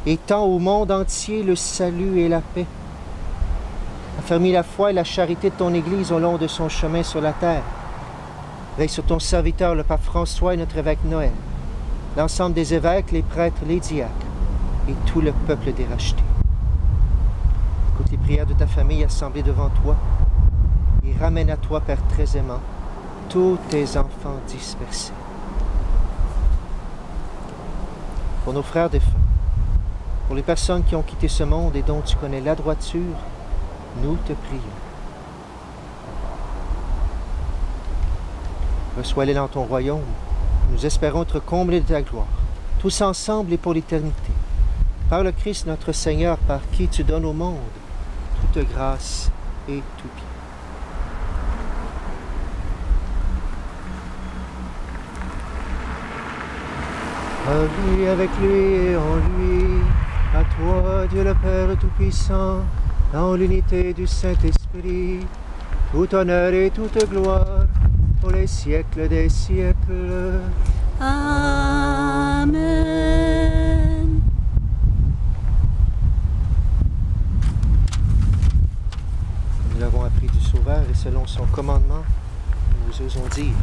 étends au monde entier le salut et la paix. Affermis la foi et la charité de ton Église au long de son chemin sur la terre. Veille sur ton serviteur, le pape François et notre évêque Noël, l'ensemble des évêques, les prêtres, les diacres et tout le peuple des rachetés. Écoute les prières de ta famille assemblée devant toi et ramène à toi, Père très aimant, tous tes enfants dispersés. Pour nos frères défunts, pour les personnes qui ont quitté ce monde et dont tu connais la droiture, nous te prions. Reçois-les dans ton royaume. Nous espérons être comblés de ta gloire, tous ensemble et pour l'éternité. Par le Christ notre Seigneur, par qui tu donnes au monde toute grâce et tout bien. À lui, avec lui et en lui, à toi, Dieu le Père Tout-Puissant, dans l'unité du Saint-Esprit, tout honneur et toute gloire, pour les siècles des siècles. Amen. Nous l'avons appris du Sauveur et selon son commandement, nous osons dire.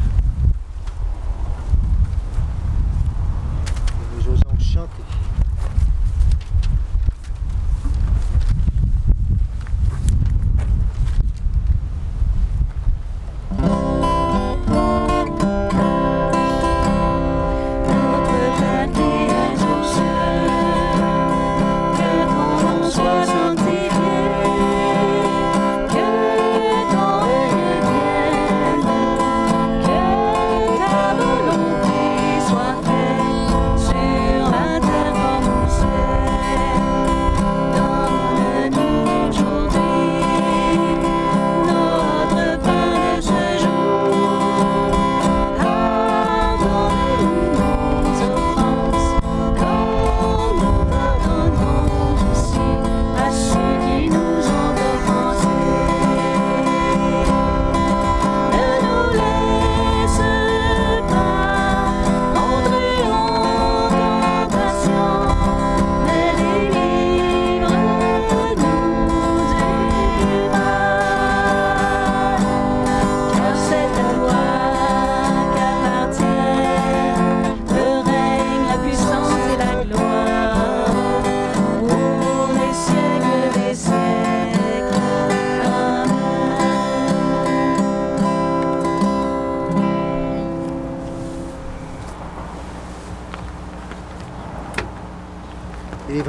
Nous osons chanter. Que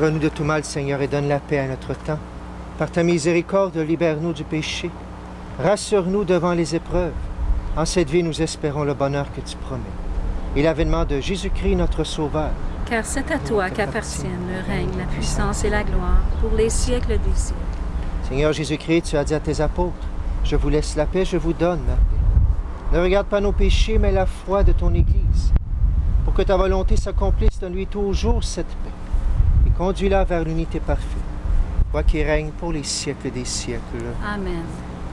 Délivre-nous de tout mal, Seigneur, et donne la paix à notre temps. Par ta miséricorde, libère-nous du péché. Rassure-nous devant les épreuves. En cette vie, nous espérons le bonheur que tu promets. Et l'avènement de Jésus-Christ, notre Sauveur. Car c'est à toi qu'appartiennent le règne, la puissance et la gloire pour les siècles des siècles. Seigneur Jésus-Christ, tu as dit à tes apôtres, « Je vous laisse la paix, je vous donne ma paix. Ne regarde pas nos péchés, mais la foi de ton Église. Pour que ta volonté s'accomplisse, donne-lui toujours cette paix. Et conduis-la vers l'unité parfaite. Toi qui règnes pour les siècles des siècles. Amen.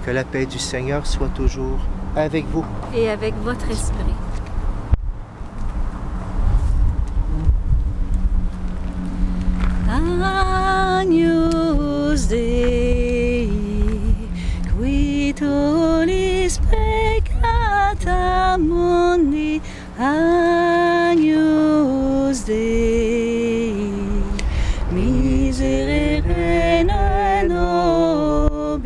Que la paix du Seigneur soit toujours avec vous. Et avec votre esprit. Agnus Dei, qui tollis peccata mundi, Agnus Dei, miserere nobis,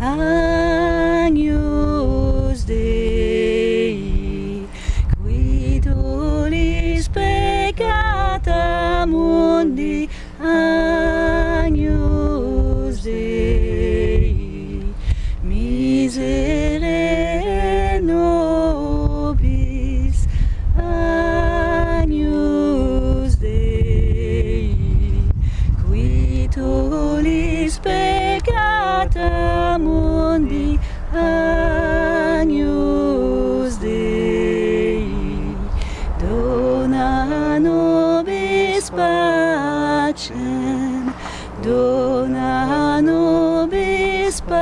Agnus Dei, qui tollis peccata mundi, Agnus Dei, miserere nobis, Agnus Dei, qui tollis peccata mundi, Agnus Dei, dona nobis pacem, dona nobis pacem.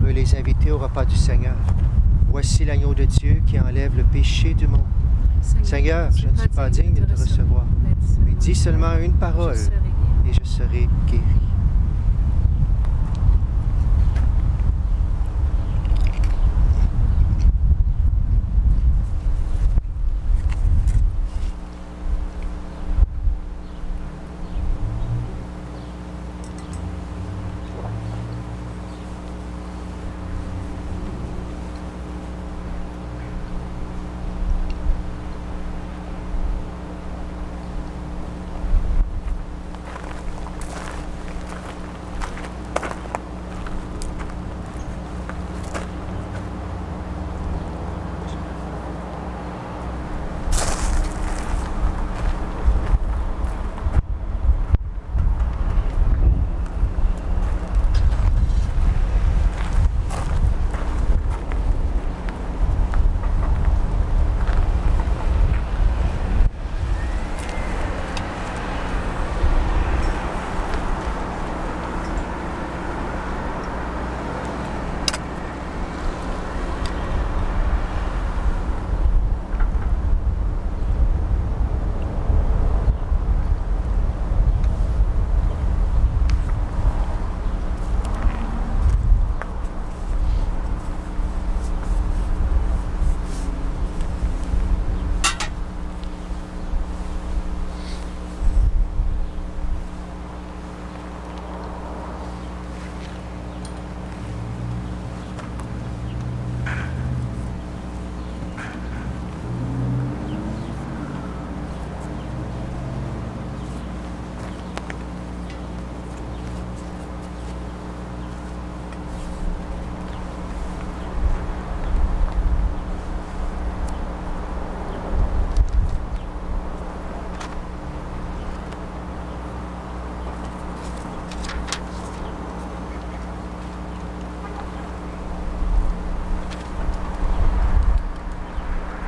Heureux les invités au repas du Seigneur. Voici l'agneau de Dieu qui enlève le péché du monde. Seigneur, je ne suis pas digne de te recevoir, mais dis seulement une parole et je serai guéri.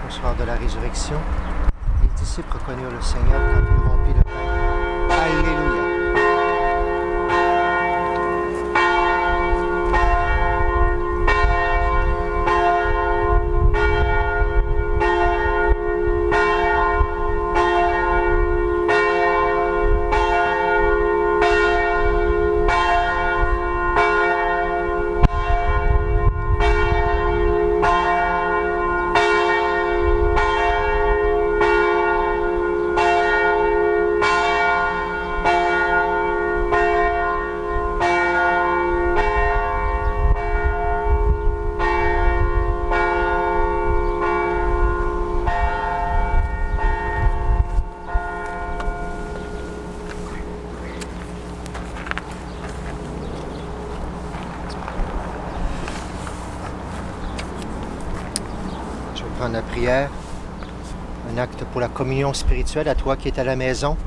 Au soir de la résurrection, les disciples reconnurent le Seigneur quand il rompit le pain. Alléluia! prendre la prière, un acte pour la communion spirituelle à toi qui es à la maison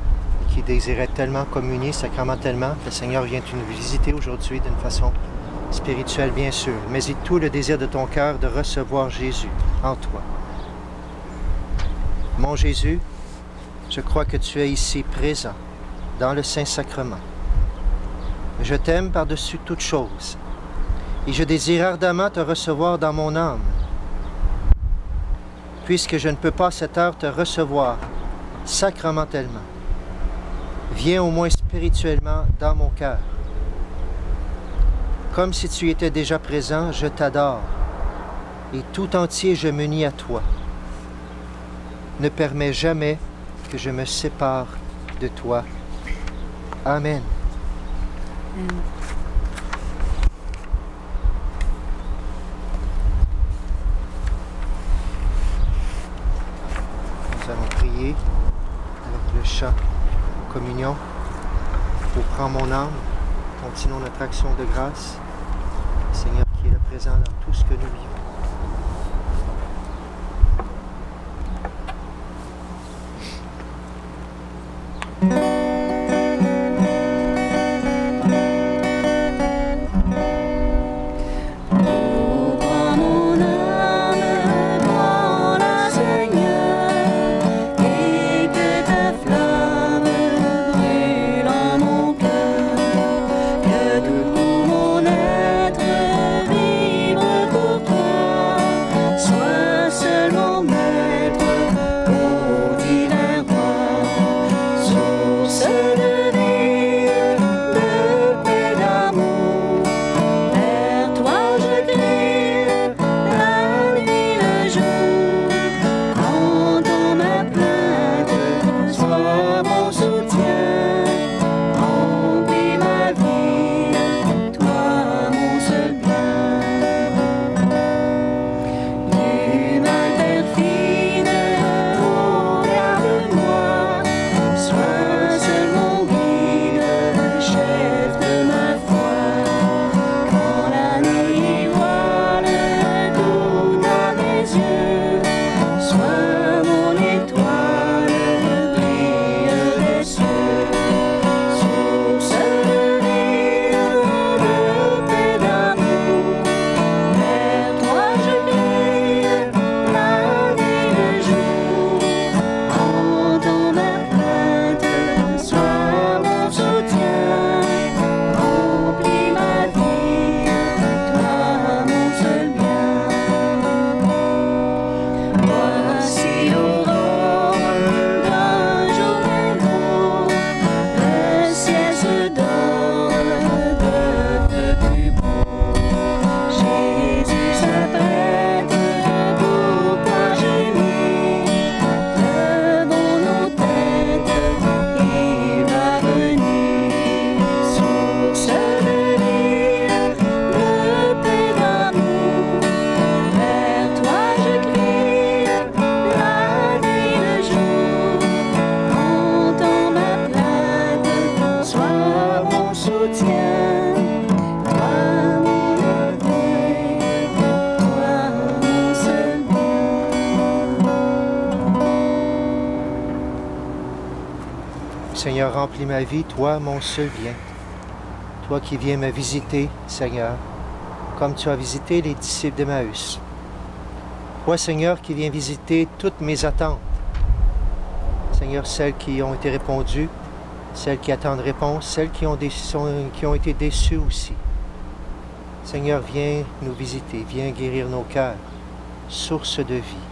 et qui désirait tellement communier sacramentellement. Le Seigneur vient nous visiter aujourd'hui d'une façon spirituelle, bien sûr, mais il tout le désir de ton cœur de recevoir Jésus en toi. Mon Jésus, je crois que tu es ici présent dans le Saint-Sacrement. Je t'aime par-dessus toute chose et je désire ardemment te recevoir dans mon âme. Puisque je ne peux pas à cette heure te recevoir sacramentellement, viens au moins spirituellement dans mon cœur. Comme si tu étais déjà présent, je t'adore et tout entier je m'unis à toi. Ne permets jamais que je me sépare de toi. Amen. Nous allons prier avec le chant communion. Pour prendre mon âme, continuons notre action de grâce. Seigneur qui est là présent dans tout ce que nous vivons. Seigneur, remplis ma vie, toi, mon seul bien. Toi qui viens me visiter, Seigneur, comme tu as visité les disciples d'Emmaüs. Toi, Seigneur, qui viens visiter toutes mes attentes. Seigneur, celles qui ont été répondues, celles qui attendent réponse, celles qui ont été déçues aussi. Seigneur, viens nous visiter, viens guérir nos cœurs, source de vie.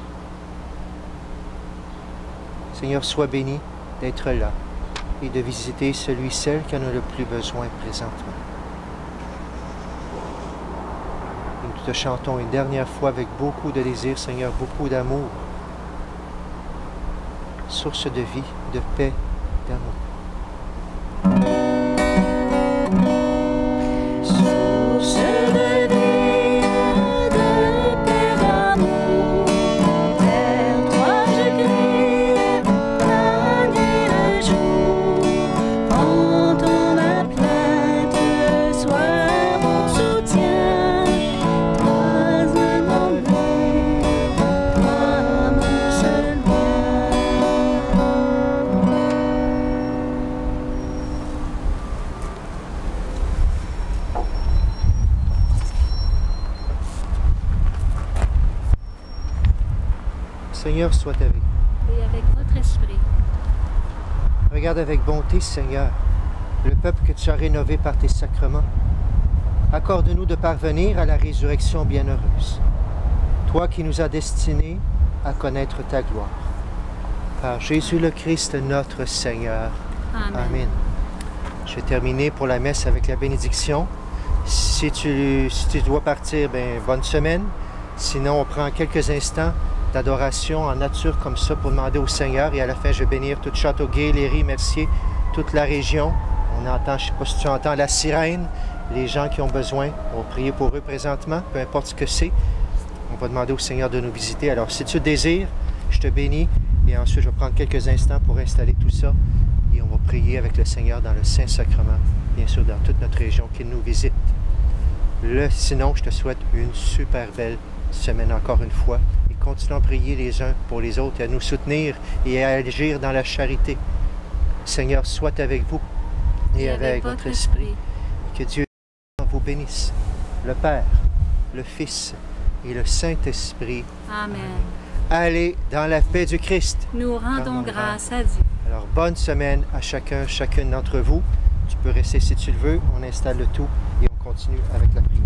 Seigneur, sois béni d'être là et de visiter celui, celle qui en a le plus besoin présentement. Nous te chantons une dernière fois avec beaucoup de désir, Seigneur, beaucoup d'amour. Source de vie, de paix, d'amour. Sois Seigneur soit avec vous. et avec votre esprit. Regarde avec bonté, Seigneur, le peuple que tu as rénové par tes sacrements. Accorde-nous de parvenir à la résurrection bienheureuse. Toi qui nous as destinés à connaître ta gloire. Par Jésus le Christ, notre Seigneur. Amen. Amen. Je vais terminer pour la messe avec la bénédiction. Si tu dois partir, bonne semaine. Sinon, on prend quelques instants d'adoration en nature comme ça pour demander au Seigneur. Et à la fin, je vais bénir tout Châteauguay, Léry, Mercier, toute la région. On entend, je ne sais pas si tu entends la sirène, les gens qui ont besoin. On va prier pour eux présentement, peu importe ce que c'est. On va demander au Seigneur de nous visiter. Alors, si tu désires, je te bénis. Et ensuite, je vais prendre quelques instants pour installer tout ça. Et on va prier avec le Seigneur dans le Saint-Sacrement, bien sûr, dans toute notre région, qu'il nous visite. Sinon, je te souhaite une super belle semaine encore une fois. Et continuons à prier les uns pour les autres et à nous soutenir et à agir dans la charité. Seigneur, soit avec vous et avec votre esprit. Que Dieu vous bénisse, le Père, le Fils et le Saint-Esprit. Amen. Allez dans la paix du Christ. Nous rendons Pardon, grâce à Dieu. Alors, bonne semaine à chacune d'entre vous. Tu peux rester si tu le veux. On installe le tout et on continue avec la prière.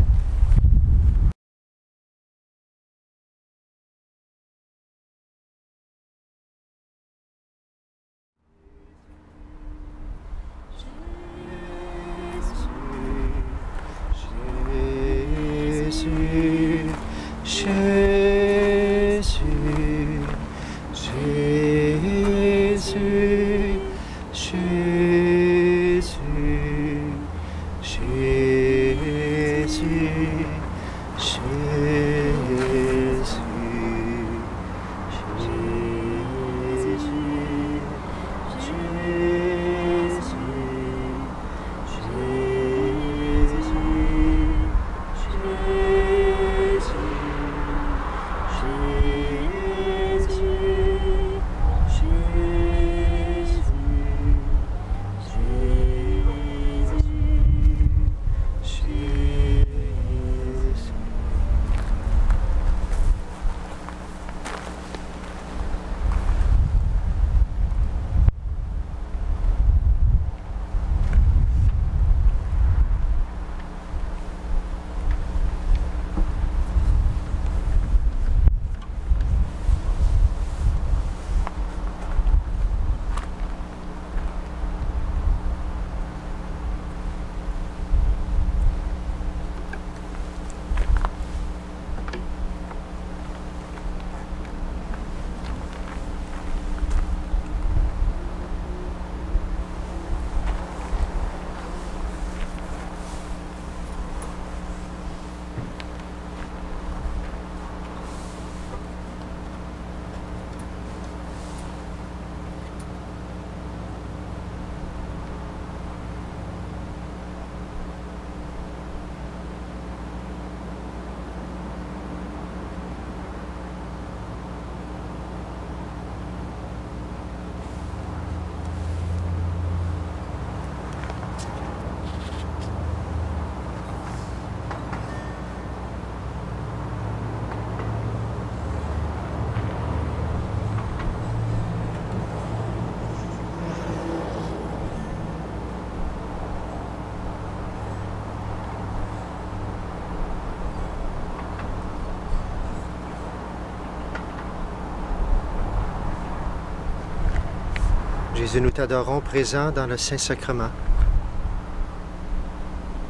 Jésus, nous t'adorons présent dans le Saint-Sacrement.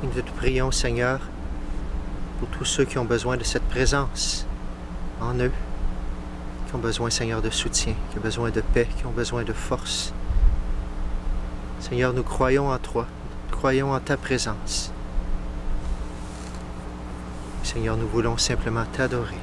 Et nous te prions, Seigneur, pour tous ceux qui ont besoin de cette présence en eux, qui ont besoin, Seigneur, de soutien, qui ont besoin de paix, qui ont besoin de force. Seigneur, nous croyons en toi, nous croyons en ta présence. Seigneur, nous voulons simplement t'adorer.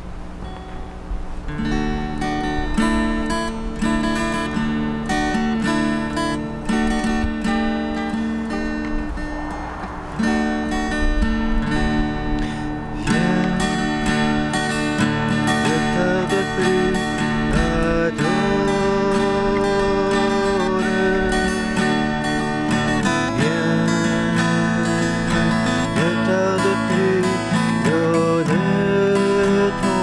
Donne ton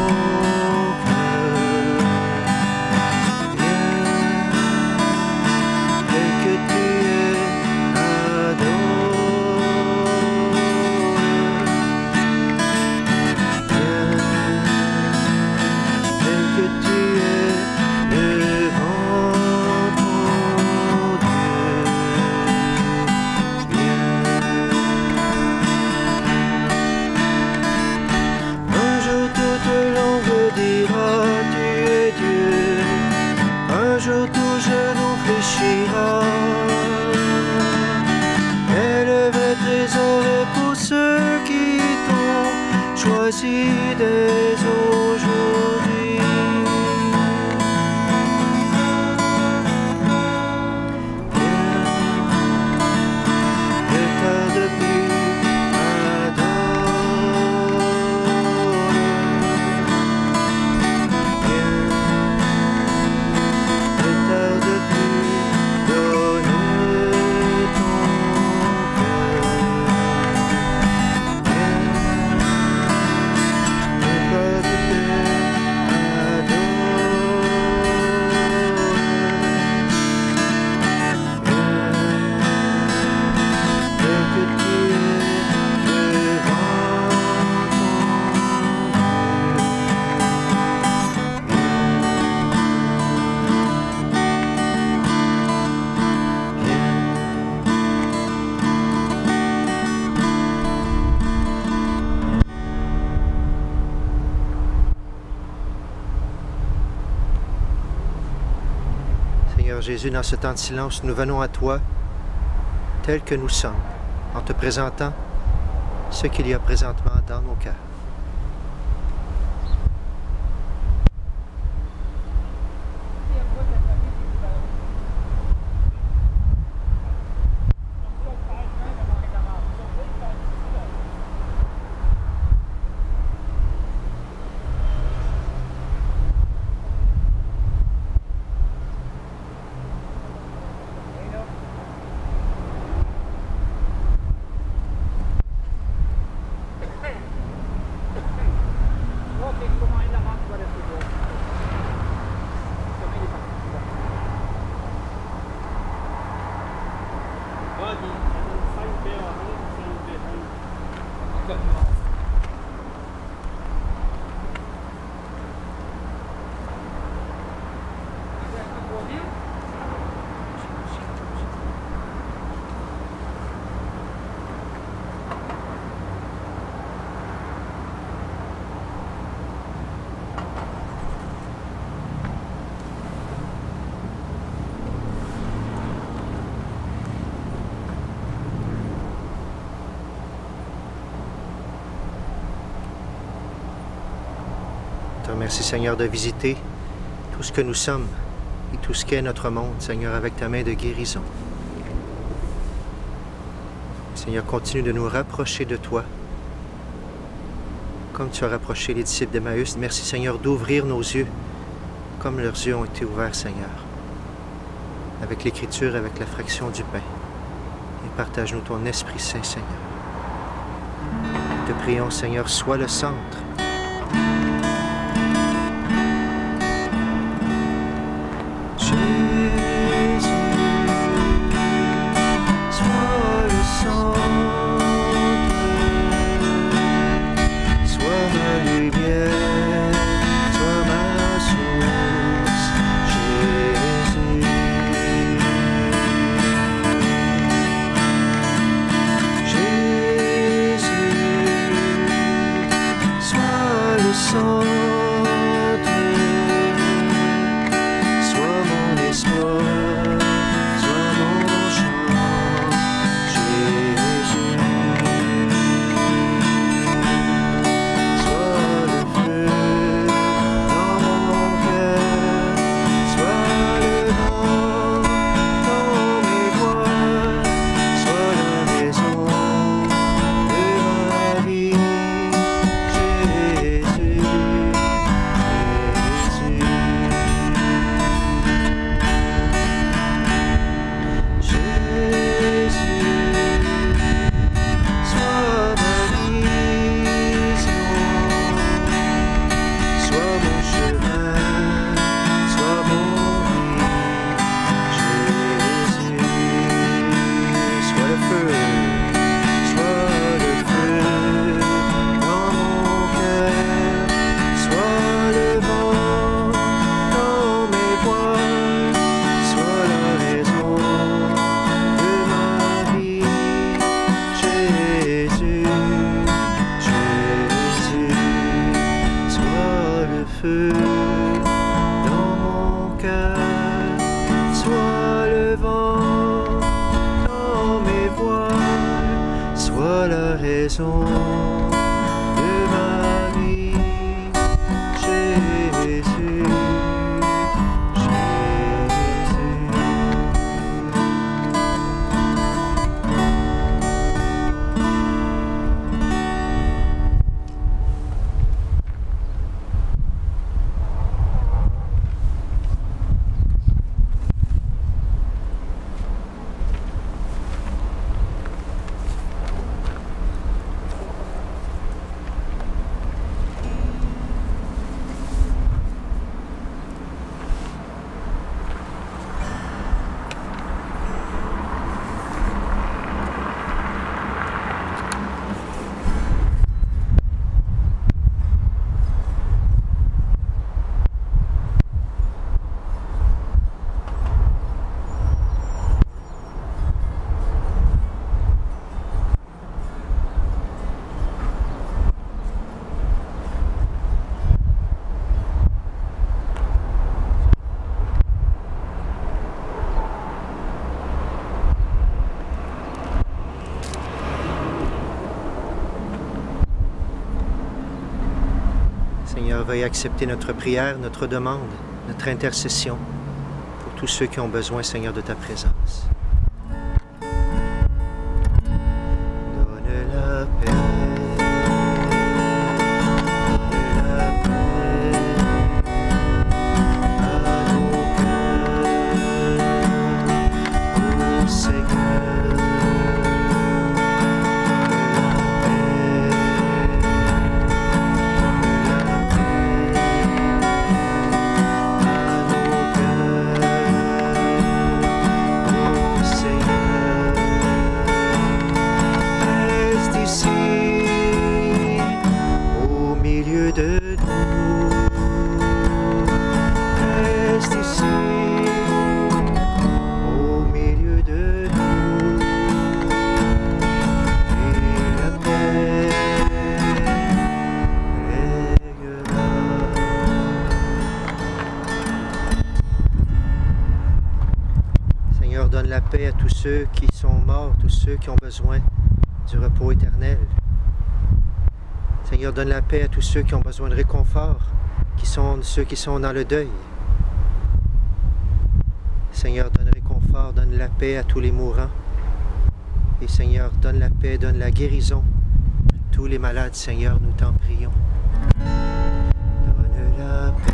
cœur. aussi dès aujourd'hui. Ne tarde plus, adore. Ne tarde plus, donne ton cœur. Ne tarde plus, adore. Que tu es devant ton Seigneur Jésus, dans ce temps de silence, nous venons à toi tel que nous sommes, en te présentant ce qu'il y a présentement dans nos cœurs. Merci Seigneur de visiter tout ce que nous sommes et tout ce qu'est notre monde, Seigneur, avec ta main de guérison. Seigneur, continue de nous rapprocher de toi, comme tu as rapproché les disciples d'Emmaüs. Merci Seigneur d'ouvrir nos yeux, comme leurs yeux ont été ouverts, Seigneur, avec l'écriture, avec la fraction du pain. Et partage-nous ton Esprit Saint, Seigneur. Te prions, Seigneur, sois le centre. raison de ma vie. Jésus, Seigneur, veuille accepter notre prière, notre demande, notre intercession pour tous ceux qui ont besoin, Seigneur, de ta présence. Donne la paix. Donne la paix à nos cœurs, ô Seigneur. De nous, reste ici, au milieu de nous, et la paix régnera. Seigneur, donne la paix à tous ceux qui sont morts, tous ceux qui ont besoin du repos éternel. Seigneur, donne la paix à tous ceux qui ont besoin de réconfort, ceux qui sont dans le deuil. Seigneur, donne réconfort, donne la paix à tous les mourants. Et Seigneur, donne la paix, donne la guérison à tous les malades. Seigneur, nous t'en prions. Donne la paix.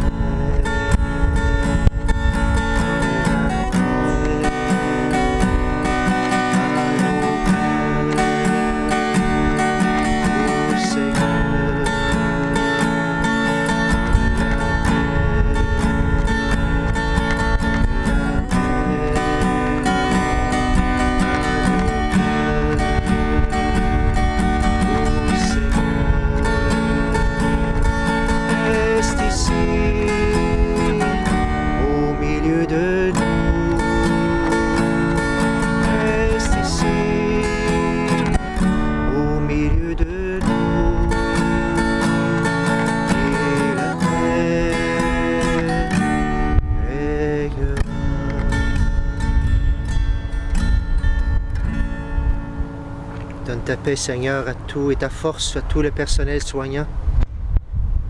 Donne ta paix, Seigneur, à tout et ta force à tout le personnel soignant.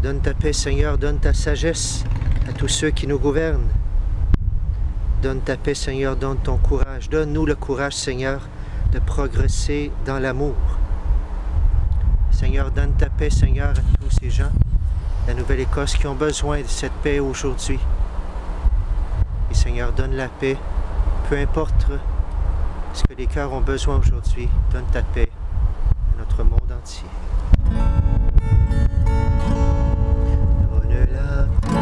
Donne ta paix, Seigneur, donne ta sagesse à tous ceux qui nous gouvernent. Donne ta paix, Seigneur, donne ton courage. Donne-nous le courage, Seigneur, de progresser dans l'amour. Seigneur, donne ta paix, Seigneur, à tous ces gens de la Nouvelle-Écosse qui ont besoin de cette paix aujourd'hui. Et Seigneur, donne la paix, peu importe ce que les cœurs ont besoin aujourd'hui. Donne ta paix à notre monde entier. Donne la paix.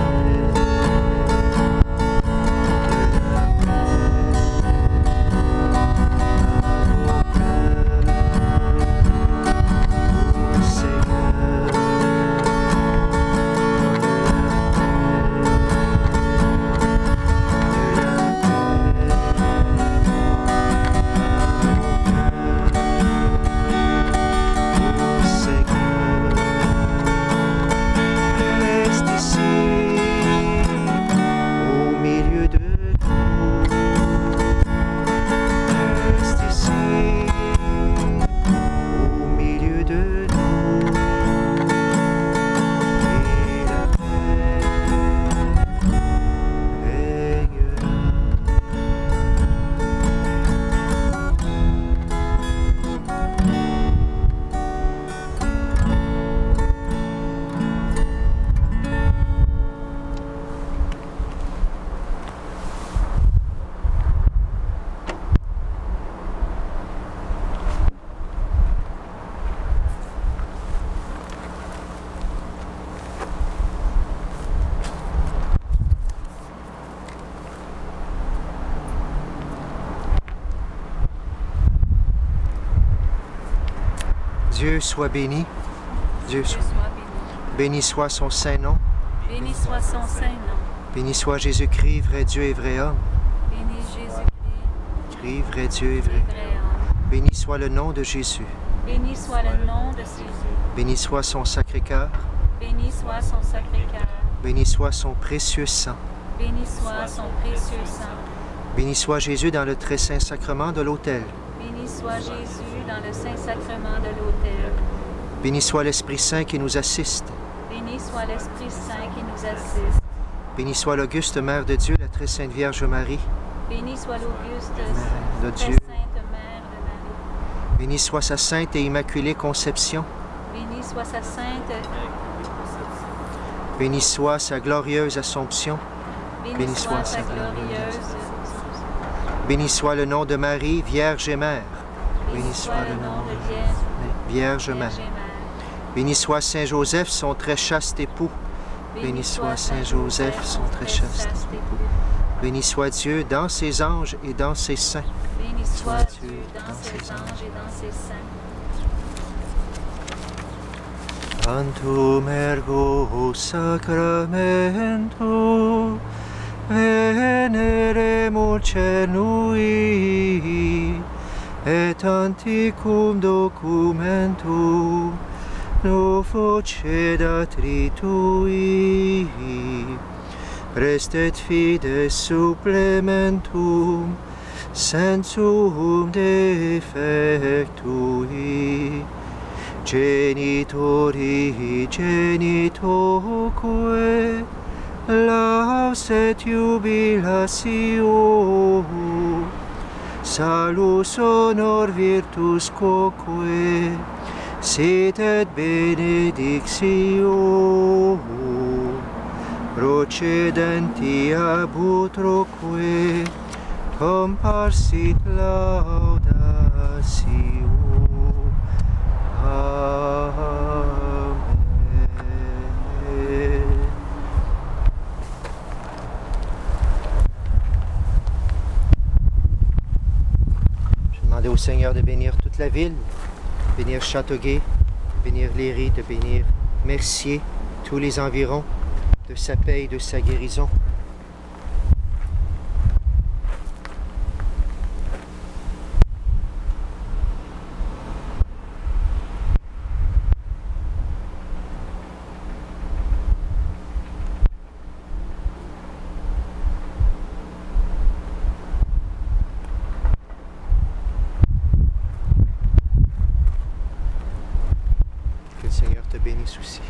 Seigneur, Dieu soit béni. Dieu Dieu soit soit béni. béni soit son saint nom. Béni soit son saint nom. Béni soit Jésus-Christ, vrai Dieu et vrai homme. Béni Jésus-Christ, Christ, vrai Dieu et le vrai. vrai homme. Béni soit le nom de Jésus. Béni soit le nom de Jésus. Béni soit son sacré cœur. Béni soit son sacré cœur. Béni soit son précieux sang. Béni soit son précieux sang. Béni soit Jésus dans le très saint sacrement de l'autel. Béni soit Jésus dans le saint sacrement de l'autel. Béni soit l'Esprit Saint qui nous assiste. Béni soit l'Esprit Saint qui nous assiste. Béni soit l'auguste Mère de Dieu, la très sainte Vierge Marie. Béni soit l'auguste Mère de très Dieu. sainte Mère de Marie. Béni soit sa sainte et immaculée conception. Béni soit sa sainte. Béni soit sa glorieuse Assomption. Béni soit sa glorieuse. Béni soit le nom de Marie, Vierge et Mère. Béni soit le nom de Vierge Mère. Vierge Mère. Béni soit Saint Joseph, son très chaste époux. Béni soit Saint Joseph, son très chaste époux. Béni soit Dieu dans ses anges et dans ses saints. Béni soit Dieu dans ses anges et dans ses saints. Tantum ergo sacramento veneremur cernui et anticum documentum novocedatri tui restet fides supplementum sensum defectui genitori genitoque laus et jubilatio salus honor virtus quoque sit et benedictio procedenti ab utroque comparsit laudatio. Amen. Je demandais au Seigneur de bénir toute la ville, bénir Châteauguay, bénir Léry, de bénir Mercier, tous les environs, de sa paix et de sa guérison. Que le Seigneur te bénisse aussi.